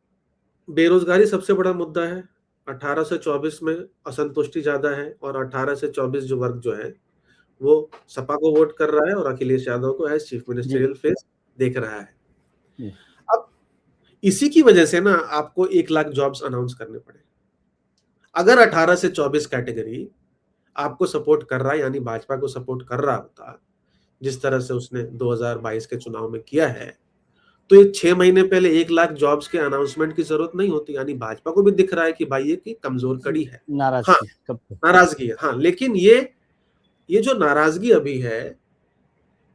बेरोजगारी सबसे बड़ा मुद्दा है। 18 से 24 में असंतुष्टि ज्यादा है, और 18 से 24 जो वर्ग जो है वो सपा को वोट कर रहा है और अखिलेश यादव को एज चीफ जी। मिनिस्टरियल फेस देख रहा है। जी। अब इसी की वजह से ना आपको 1 लाख जॉब्स अनाउंस करने पड़े। अगर 18 से 24 कैटेगरी आपको सपोर्ट कर रहा है, यानी भाजपा को सपोर्ट कर रहा होता, जिस तरह से उसने 2022 के चुनाव में किया है, तो ये 6 महीने पहले 1 लाख जॉब्स के अनाउंसमेंट की जरूरत नहीं होती। यानी भाजपा को भी दिख रहा है कि भाई ये की कमजोर कड़ी है। हाँ, नाराजगी कब तक? नाराजगी है, हाँ, लेकिन ये जो नाराजगी अभी है,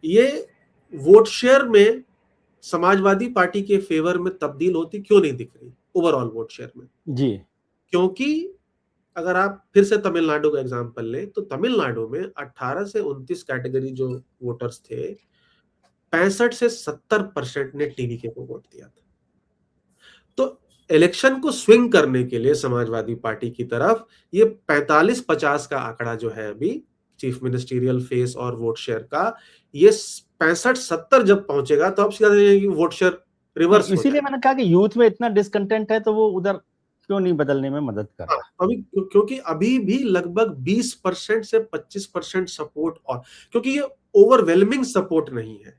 ये वोट शेयर में समाजवादी पार्टी के फेवर में तब्दील होती क्यों नहीं दिख रही ओवरऑल वोट शेयर में? जी। क्योंकि अगर आप फिर से तमिलनाडु का एग्जांपल लें, तो तमिलनाडु में 18 से 29 कैटेगरी जो वोटर्स थे, 65 से 70% ने टीवीके को वोट दिया था। तो इलेक्शन को स्विंग करने के लिए समाजवादी पार्टी की तरफ ये 45-50 का आंकड़ा जो है अभी चीफ मिनिस्टीरियल फेस और वोट शेयर का, ये 65-70 जब पहुंचेगा तो अब सीधा वोट शेयर नहीं, रिवर्स हो इसीलिए जाएगा। मैंने कहा कि यूथ में इतना डिसकंटेंट है तो वो उधर क्यों नहीं बदलने में मदद कर हाँ, रहा है? अभी क्योंकि अभी भी लगभग 20% से 25% सपोर्ट, और क्योंकि ये ओवरवेलमिंग सपोर्ट नहीं है,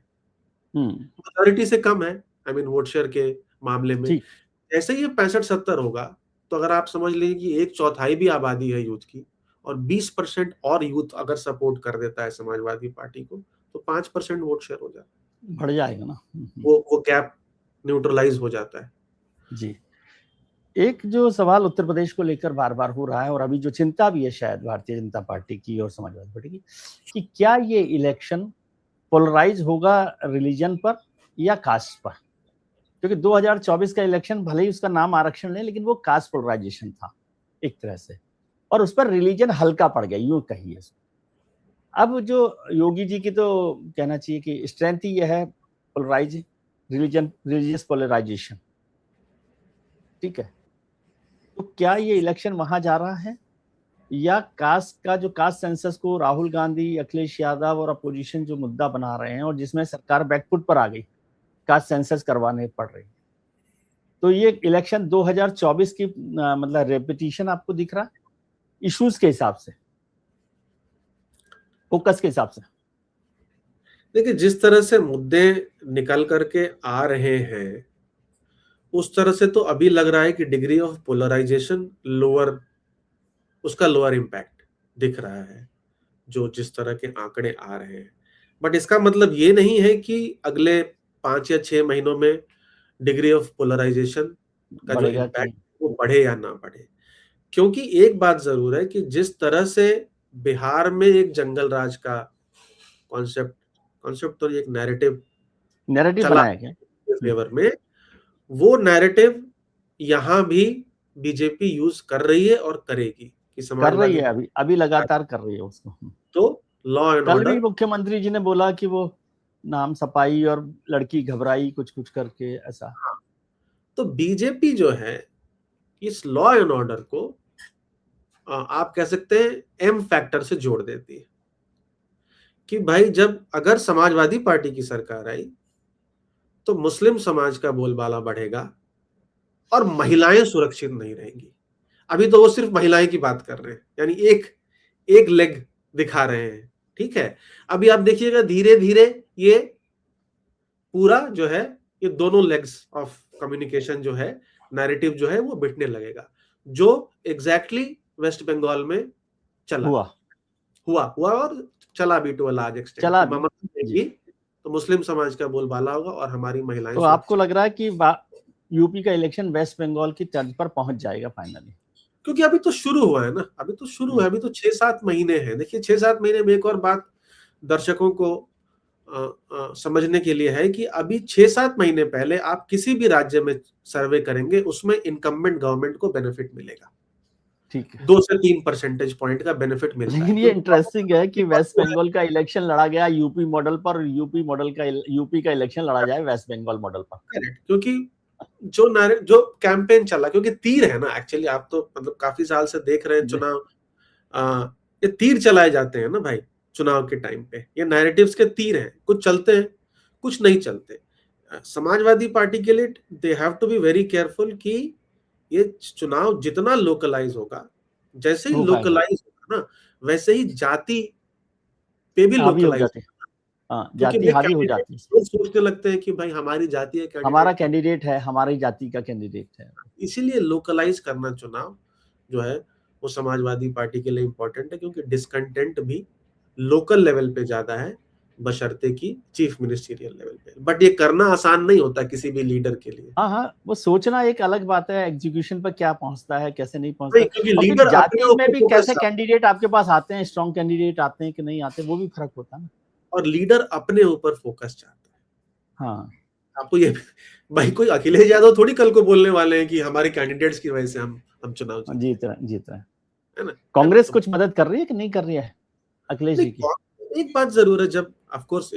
मेजॉरिटी से कम है, आई मीन वोट शेयर के मामले में। ठीक। ऐसे ही 65-70 होगा, तो अगर आप समझ लीजिए कि 1/4 भी आबादी है यूथ की, और 20% और यूथ अगर सपोर्ट कर देता है समाजवादी पार्टी को, तो 5% वोट शेयर हो जाता है। बढ़ जाएगा ना। वो गैप न्यूट्रलाइज हो जाता है। जी। एक जो सवाल उत्तर प्रदेश को लेकर बार बार हो रहा है, और अभी जो चिंता भी है शायद भारतीय जनता पार्टी की और समाजवादी पार्टी की, कि क्या ये इलेक्शन पोलराइज होगा रिलीजन पर या कास्ट पर? क्योंकि 2024 का इलेक्शन भले ही उसका नाम आरक्षण ले, लेकिन वो कास्ट पोलराइजेशन था एक तरह से, और उस पर रिलीजन हल्का पड़ गया, यूं कहिए। अब जो योगी जी की तो कहना चाहिए कि स्ट्रेंथ ही यह है, पोलराइज रिलीजियस पोलराइजेशन। ठीक है। तो क्या ये इलेक्शन वहां जा रहा है, या कास्ट का जो कास्ट सेंसस को राहुल गांधी, अखिलेश यादव और अपोजिशन जो मुद्दा बना रहे हैं, और जिसमें सरकार बैकफुट पर आ गई, कास्ट सेंसस करवाने पड़ रही, तो ये इलेक्शन 2024 की मतलब रेपिटिशन आपको दिख रहा इश्यूज के हिसाब से, फोकस के हिसाब से? देखिए, जिस तरह से मुद्दे निकल करके आ रहे हैं, उस तरह से तो अभी लग रहा है कि डिग्री ऑफ पोलराइजेशन लोअर, उसका लोअर इम्पैक्ट दिख रहा है। जो जिस तरह के आंकड़े आ रहे हैं। बट इसका मतलब ये नहीं है कि अगले 5 या 6 महीनों में डिग्री ऑफ पोलराइजेशन का जो बढ़ेगा कि नहीं? इम्पैक्ट वो बढ़े या ना बढ़े। क्योंकि एक बात जरूर है कि जिस तरह से बिहार में एक जंगल राज का कॉन्सेप्ट तो एक नैरेटिव नैरेटिव चला बनाया क्या? फेवर में, वो नैरेटिव यहाँ भी बीजेपी यूज कर रही है और करेगी कि कर रही समाजवादी है, अभी लगातार कर रही है उसको। तो लॉ एंड कल भी ऑर्डर। मुख्यमंत्री जी ने बोला कि वो नाम सपाई और लड़की घबराई कुछ कुछ करके ऐसा। तो बीजेपी जो है इस लॉ एंड ऑर्डर को आप कह सकते हैं एम फैक्टर से जोड़ देती है कि भाई जब अगर समाजवादी पार्टी की सरकार आई तो मुस्लिम समाज का बोलबाला बढ़ेगा और महिलाएं सुरक्षित नहीं रहेंगी। अभी तो वो सिर्फ महिलाएं की बात कर रहे हैं, यानी एक एक लेग दिखा रहे हैं, ठीक है। अभी आप देखिएगा धीरे धीरे ये पूरा जो है, ये दोनों लेग्स ऑफ कम्युनिकेशन जो है, नैरेटिव जो है वो बिटने लगेगा, जो एग्जैक्टली वेस्ट बंगाल में चला हुआ और चला भी टू अ लार्ज एक्सटेंट चला कि भी ममता जी। देगी तो मुस्लिम समाज का बोलबाला होगा और हमारी महिलाएं तो आपको लग रहा है कि यूपी का इलेक्शन वेस्ट बंगाल की तर्ज पर पहुंच जाएगा फाइनली? क्योंकि अभी तो शुरू हुआ है ना, अभी तो शुरू है, अभी तो 6-7 महीने हैं। देखिए 6-7 महीने में एक और बात दर्शकों को समझने के लिए है कि अभी 6-7 महीने पहले आप किसी भी राज्य में सर्वे करेंगे उसमें इनकम्बेंट गवर्नमेंट को बेनिफिट मिलेगा, ठीक है। 2 से 3 परसेंटेज पॉइंट का बेनिफिट मिलता है। लेकिन ये इंटरेस्टिंग है कि वेस्ट बंगाल का इलेक्शन लड़ा गया यूपी मॉडल पर, यूपी का इलेक्शन लड़ा जाए वेस्ट बंगाल मॉडल पर। करेक्ट, क्योंकि जो कैंपेन चला, क्योंकि तीर है ना एक्चुअली, आप तो मतलब काफी साल से देख रहे हैं चुनाव, ये तीर चलाए जाते हैं ना भाई चुनाव के टाइम पे, ये नैरेटिव्स के तीर हैं, कुछ चलते हैं कुछ नहीं चलते। समाजवादी पार्टी के लिए they have to be very careful कि ये चुनाव जितना लोकलाइज होगा, जैसे ही लोकलाइज होगा ना वैसे ही जाति पे भी हावी हो लोकलाइज, जाती है। हाँ, क्योंकि जाति हावी हो जाती है। लोग सोचने लगते हैं कि भाई हमारी जाति है हमारा कैंडिडेट, कैंडिडेट है, हमारी जाति का कैंडिडेट है। इसीलिए लोकलाइज करना चुनाव जो है वो समाजवादी पार्टी के लिए इंपॉर्टेंट है, क्योंकि डिसकंटेंट भी लोकल लेवल पे ज्यादा है बशर्ते की चीफ मिनिस्टीरियल लेवल पे। बट ये करना आसान नहीं होता किसी भी लीडर के लिए। हाँ, वो सोचना एक अलग बात है, एग्जीक्यूशन पर क्या पहुंचता है कैसे नहीं नहीं, पहुंचता। क्योंकि और फिर लीडर अपने जाति में ऊपर भी फोकस कैसे कैंडिडेट आपके पास आते हैं, स्ट्रॉन्ग कैंडिडेट आते हैं कि नहीं आते, वो भी फर्क होता है ना। और लीडर अपने ऊपर फोकस चाहता है। हाँ, आपको ये भाई कोई अखिलेश यादव थोड़ी कल को बोलने वाले हैं कि हमारे कैंडिडेट्स की वजह से हम चुनाव जीत रहे हैं। है ना। कांग्रेस कुछ मदद कर रही है कि नहीं कर रही है अखिलेश जी की? एक बात जरूर है, जब ऑफ कोर्स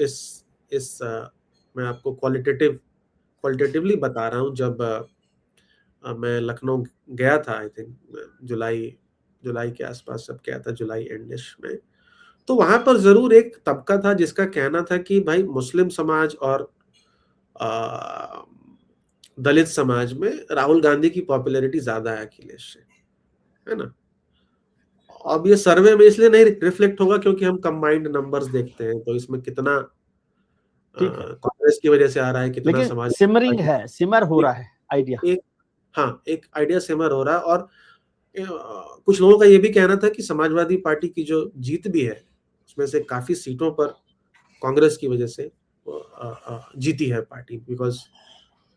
इस मैं आपको क्वालिटेटिवली बता रहा हूँ, जब मैं लखनऊ गया था, आई थिंक जुलाई के आसपास सब गया था, जुलाई एंडिश में, तो वहां पर जरूर एक तबका था जिसका कहना था कि भाई मुस्लिम समाज और दलित समाज में राहुल गांधी की पॉपुलैरिटी ज्यादा है अखिलेश से, है ना। अब ये सर्वे में इसलिए नहीं रिफ्लेक्ट होगा क्योंकि हम कंबाइंड नंबर्स देखते हैं, तो इसमें कितना ठीक है, कांग्रेस की वजह से आ रहा है, कितना लेकिन समाज सिमरिंग है, सिमर हो रहा है आइडिया। हाँ, एक आइडिया सिमर हो रहा है। और कुछ लोगों का ये भी कहना था कि समाजवादी पार्टी की जो जीत भी है उसमें से काफी सीटों पर कांग्रेस की वजह से जीती है पार्टी, बिकॉज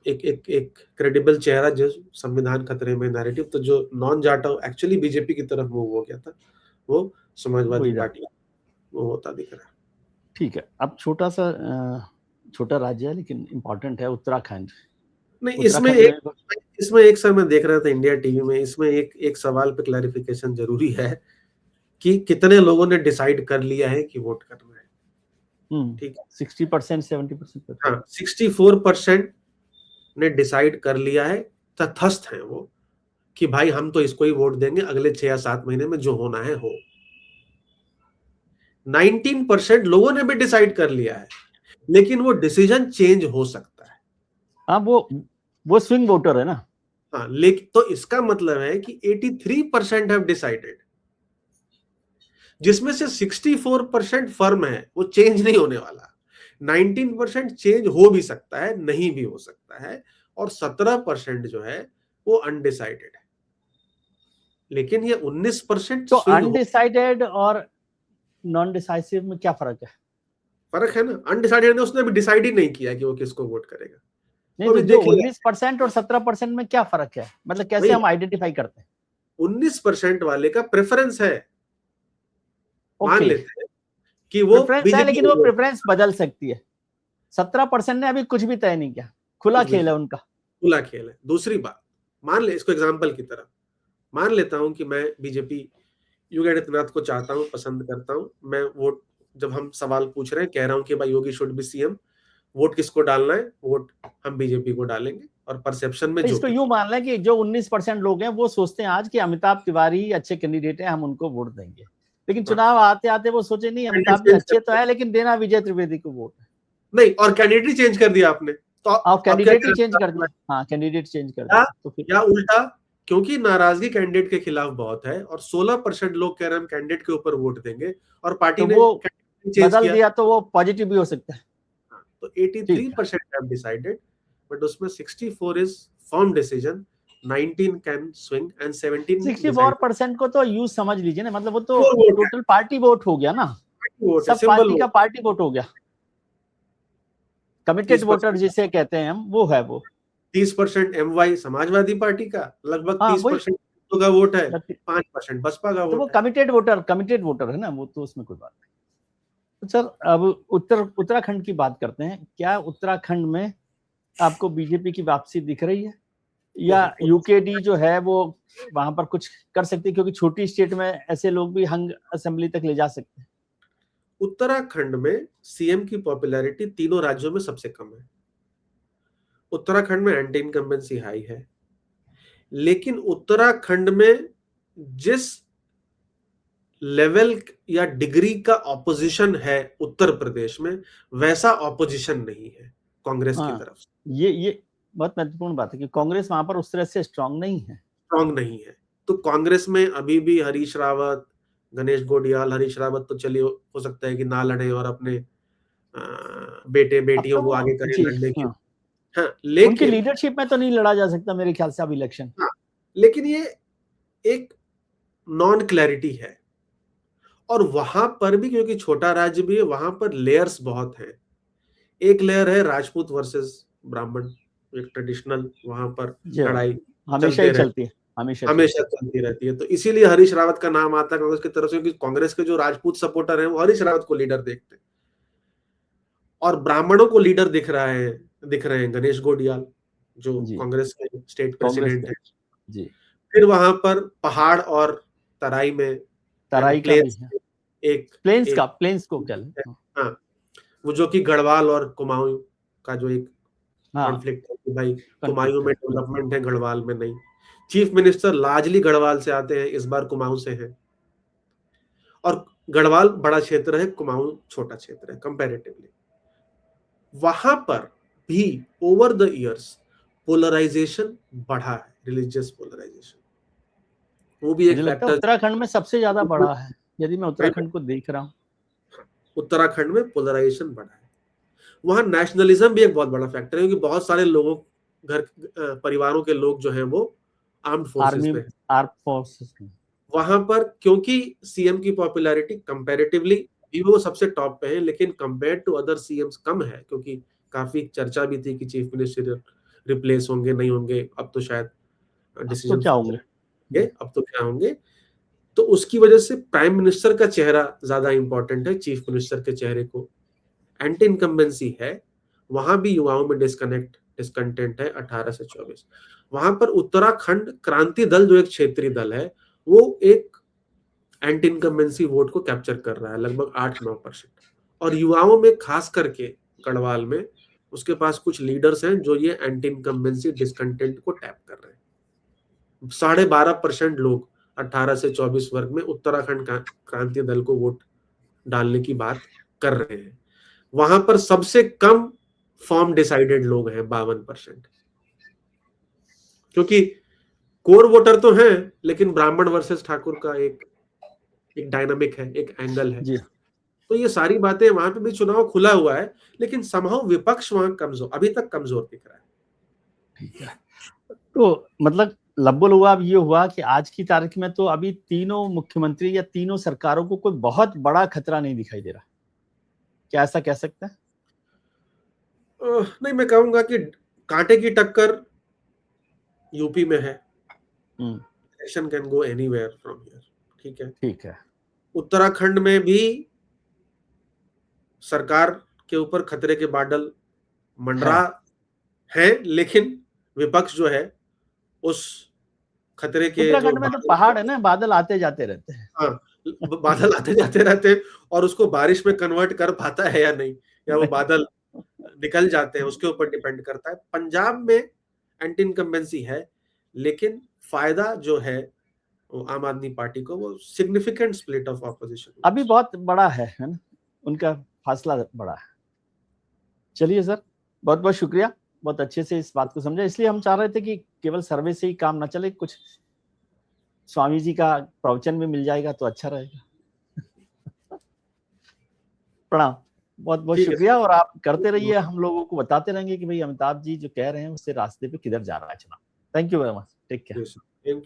एक क्रेडिबल चेहरा जो संविधान खतरे में नैरेटिव, तो जो नॉन जाटो एक्चुअली बीजेपी की तरफ मूव हो गया था वो समाजवादी पार्टी वो होता दिख रहा है। ठीक है, अब छोटा राज्य है लेकिन इम्पोर्टेंट है, उत्तराखंड। नहीं, इसमें एक समय देख रहा था इंडिया टीवी में, इसमें एक सवाल पे क्लैरिफिकेशन जरूरी है कि कितने लोगों ने डिसाइड कर लिया है कि वोट करना है। ठीक है, 60%, 70%। हाँ, 64% ने डिसाइड कर लिया है, तटस्थ हैं वो कि भाई हम तो इसको ही वोट देंगे, अगले 6 या 7 महीने में जो होना है हो। 19% लोगों ने भी डिसाइड कर लिया है, लेकिन वो डिसीजन चेंज हो सकता है। हाँ, वो स्विंग वोटर है ना। हाँ, लेकिन तो इसका मतलब है कि 83% हैव डिसाइडेड, जिसमें से 64% फर्म है, वो चेंज नहीं होने वाला। 19% चेंज हो भी सकता है, नहीं भी हो सकता है, और 17% जो है वो अनडिसाइडेड है। लेकिन ये 19% तो अनडिसाइडेड और नॉन डिसाइसिव में क्या फर्क है? फर्क है ना, अनडिसाइडेड ने उसने अभी डिसाइड ही नहीं किया कि वो किसको वोट करेगा। नहीं तो तो अभी जो देखिएगा 19% और 17% में क्या फर्क है, मतलब कैसे नहीं, हम आइडेंटिफाई करते हैं? 19% वाले का प्रेफरेंस है, मान ओके, लेते हैं कि वो प्रेफरेंस है, बीजेपी लेकिन को वो वोट, प्रेफरेंस बदल सकती है। 17% ने अभी कुछ भी तय नहीं किया, खुला कुछ भी खेल नहीं, है उनका। खुला खेल है। दूसरी बात, मान ले इसको एग्जाम्पल की तरह, मान लेता हूं कि मैं बीजेपी योगी आदित्यनाथ को चाहता हूं, पसंद करता हूं, मैं वोट, जब हम सवाल पूछ रहे हैं कह रहा हूं कि भाई योगी शुड बी सीएम, वोट किसको डालना है, वोट हम बीजेपी को डालेंगे, और परसेप्शन में तो जो इसको भी यूं मान लें कि जो 19% लोग हैं वो सोचते हैं आज कि अमिताभ तिवारी अच्छे कैंडिडेट हैं, हम उनको वोट देंगे, लेकिन हाँ, चुनाव आते आते वो सोचे नहीं अमिताभ भी अच्छे तो है, लेकिन देना विजय त्रिवेदी को वोट है। नहीं, और कैंडिडेट ही चेंज कर दिया आपने, तो आप अब क्या कैंडिडेट ही चेंज कर करें? दिया, हाँ कैंडिडेट चेंज कर या दिया तो फिर या उल्टा, क्योंकि नाराजगी कैंडिडेट के खिलाफ बहुत है और 16% लोग कह रहे हैं हम कैंडिडेट के ऊपर वोट देंगे, और पार्टी तो ने वो कैंडिडेट चेंज बदल किया, दिया तो वो पॉजिटिव भी हो सकता है। तो ठीक है, 83% हैव डिसाइडेड, बट उसमें 64 is firm decision, 19 can swing and 17 decide. 64% को तो यूज समझ लीजिए ना, मतलब वो तो वोट है, टोटल पार्टी वोट हो गया ना, वोट है, सब सिंबल पार्टी का वोट, पार्टी वोट हो गया। कमिटेड वोटर 30% जिसे कहते हैं हम, वो है वो। 30% एमवाई समाजवादी पार्टी का, लगभग हाँ वही, 30% का वोट है, 5% बसपा का तो वो वोट है। कमिटेड वोटर है ना, वो तो उसमें कोई बात नहीं। तो सर अब उत्तराखंड की बात करते हैं। क्या उत्तराखंड में आपको बीजेपी की वापसी दिख रही है, या देखिए, यूकेडी जो है वो वहां पर कुछ कर सकती है, क्योंकि छोटी स्टेट में ऐसे लोग भी हंग असेंबली तक ले जा सकते हैं? उत्तराखंड में सीएम की पॉपुलैरिटी तीनों राज्यों में सबसे कम है। उत्तराखंड में एंटी इनकम्बेंसी हाई है, लेकिन उत्तराखंड में जिस लेवल या डिग्री का ऑपोजिशन है उत्तर प्रदेश में, वैसा ऑपोजिशन नहीं है कांग्रेस की हाँ, तरफ से। ये बहुत महत्वपूर्ण बात है कि कांग्रेस वहां पर उस तरह से स्ट्रांग नहीं है। स्ट्रांग नहीं है, तो कांग्रेस में अभी भी हरीश रावत, गणेश गोडियाल, हरीश रावत तो चलिए हो सकता है कि ना लड़े और अपने बेटे अब बेटियों तो को वो, आगे करें जी लड़ने की। हाँ, हाँ, उनकी लेकिन लीडरशिप में तो नहीं लड़ा जा सकता मेरे ख्याल से अब इलेक्शन। हाँ, लेकिन ये एक नॉन क्लैरिटी है, और वहां पर भी क्योंकि छोटा राज्य भी है, वहां पर लेयर्स बहुत हैं। एक लेयर है राजपूत वर्सेस ब्राह्मण, एक ट्रेडिशनल वहां पर जी लड़ाई हमेशा ही चलते चलती रहती, है, हमेशा चलती हमेशा है। चलती रहती है। तो इसीलिए हरीश रावत का नाम आता है कांग्रेस की तरफ से, क्योंकि कांग्रेस के जो राजपूत सपोर्टर हैं वो हरीश रावत को लीडर देखते हैं, और ब्राह्मणों को लीडर दिख रहे हैं गणेश गोडियाल, जो जी, कांग्रेस के स्टेट कांग्रेस प्रेसिडेंट के, है। जी, फिर वहां पर पहाड़ और तराई में, यानी तराई का भी प्लेन्स, है, एक एक प्लेन्स को क्या लें? हाँ, हाँ, वो जो कि गढ़वाल और कुमाऊं का जो एक हाँ, कॉन्फ्लिक्ट है कि भाई कुमाऊं कॉन्फ्लिक्ट में है। डेवलपमेंट है, गढ़वाल में नहीं। चीफ मिनिस्टर लार्जली गढ़वाल से आते हैं, इस बार कुमाऊं से है, और गढ़वाल बड़ा क्षेत्र है, कुमाऊं छोटा क्षेत्र है कंपैरेटिवली। वहां पर भी ओवर द इयर्स पोलराइजेशन बढ़ा है, रिलीजियस पोलराइजेशन, वो भी एक मुझे लगता है फैक्टर। उत्तराखंड में सबसे ज्यादा बड़ा है, यदि मैं उत्तराखंड को देख रहा हूँ। उत्तराखंड में पोलराइजेशन बढ़ा है, वहां नेशनलिज्म भी एक बहुत बड़ा फैक्टर है, क्योंकि बहुत सारे लोगों, घर परिवारों के लोग जो हैं वो आर्म्ड फोर्सेस आर्मी, में हैं। आर्म फोर्सेस में। वहां पर क्योंकि सीएम की पॉपुलैरिटी कंपैरेटिवली भी वो सबसे टॉप पे है, लेकिन कंपेयर टू अदर सीएम्स कम है, क्योंकि काफी चर्चा भी थी कि चीफ मिनिस्टर रिप्लेस होंगे नहीं होंगे, अब तो शायद अब तो डिसीजन क्या फाइनल होंगे? होंगे, अब तो क्या होंगे। तो उसकी वजह से प्राइम मिनिस्टर का चेहरा ज्यादा इंपॉर्टेंट है चीफ मिनिस्टर के चेहरे को। एंटी इनकम्बेंसी है, वहां भी युवाओं में डिस्कंटेंट है 18 से 24। वहां पर उत्तराखंड क्रांति दल जो एक क्षेत्रीय दल है, वो एक एंटी इनकम्बेंसी वोट को कैप्चर कर रहा है, लगभग 8-9%। और युवाओं में खास करके गढ़वाल में उसके पास कुछ लीडर्स हैं जो ये एंटी इनकम्बेंसी डिस्कंटेंट को टैप कर रहे हैं। 12.5% लोग 18 से 24 वर्ग में उत्तराखंड क्रांति दल को वोट डालने की बात कर रहे हैं। वहां पर सबसे कम फॉर्म डिसाइडेड लोग हैं 52%, क्योंकि कोर वोटर तो हैं, लेकिन ब्राह्मण वर्सेस ठाकुर का एक डायनामिक है, एक एंगल है। जी, तो ये सारी बातें, वहां पे भी चुनाव खुला हुआ है, लेकिन समहाउ विपक्ष वहां कमजोर, अभी तक कमजोर दिख रहा है। ठीक है। तो मतलब लब्बुल हुआ अब ये हुआ कि आज की तारीख में तो अभी तीनों मुख्यमंत्री या तीनों सरकारों को कोई बहुत बड़ा खतरा नहीं दिखाई दे रहा। क्या ऐसा कह सकते हैं? नहीं, मैं कहूंगा कि कांटे की टक्कर यूपी में है। Election can go anywhere from here. ठीक है, ठीक है। उत्तराखंड में भी सरकार के ऊपर खतरे के बादल मंडरा है, लेकिन विपक्ष जो है उस खतरे के जो उत्तराखंड में तो पहाड़ है ना, बादल आते जाते रहते हैं। हाँ, बादल आते जाते रहते हैं, और उसको बारिश में कन्वर्ट कर पाता है या नहीं, या वो बादल निकल जाते हैं, उसके ऊपर डिपेंड करता है। पंजाब में एंटी इनकम्बेंसी है, लेकिन फायदा जो है आम आदमी पार्टी को, वो सिग्निफिकेंट स्प्लिट ऑफ ऑपोजिशन अभी बहुत बड़ा है ना, उनका फासला बड़ा है। चलिए सर, बहुत बहुत शुक्रिया, बहुत अच्छे से इस बात को समझा। इसलिए हम चाह रहे थे कि केवल सर्वे से ही काम ना चले, कुछ स्वामी जी का प्रवचन भी मिल जाएगा तो अच्छा रहेगा। प्रणाम, बहुत बहुत शुक्रिया। और आप करते रहिए, हम लोगों को बताते रहेंगे कि भाई अमिताभ जी जो कह रहे हैं उससे रास्ते पे किधर जा रहा है चुनाव। Thank you very much, take care.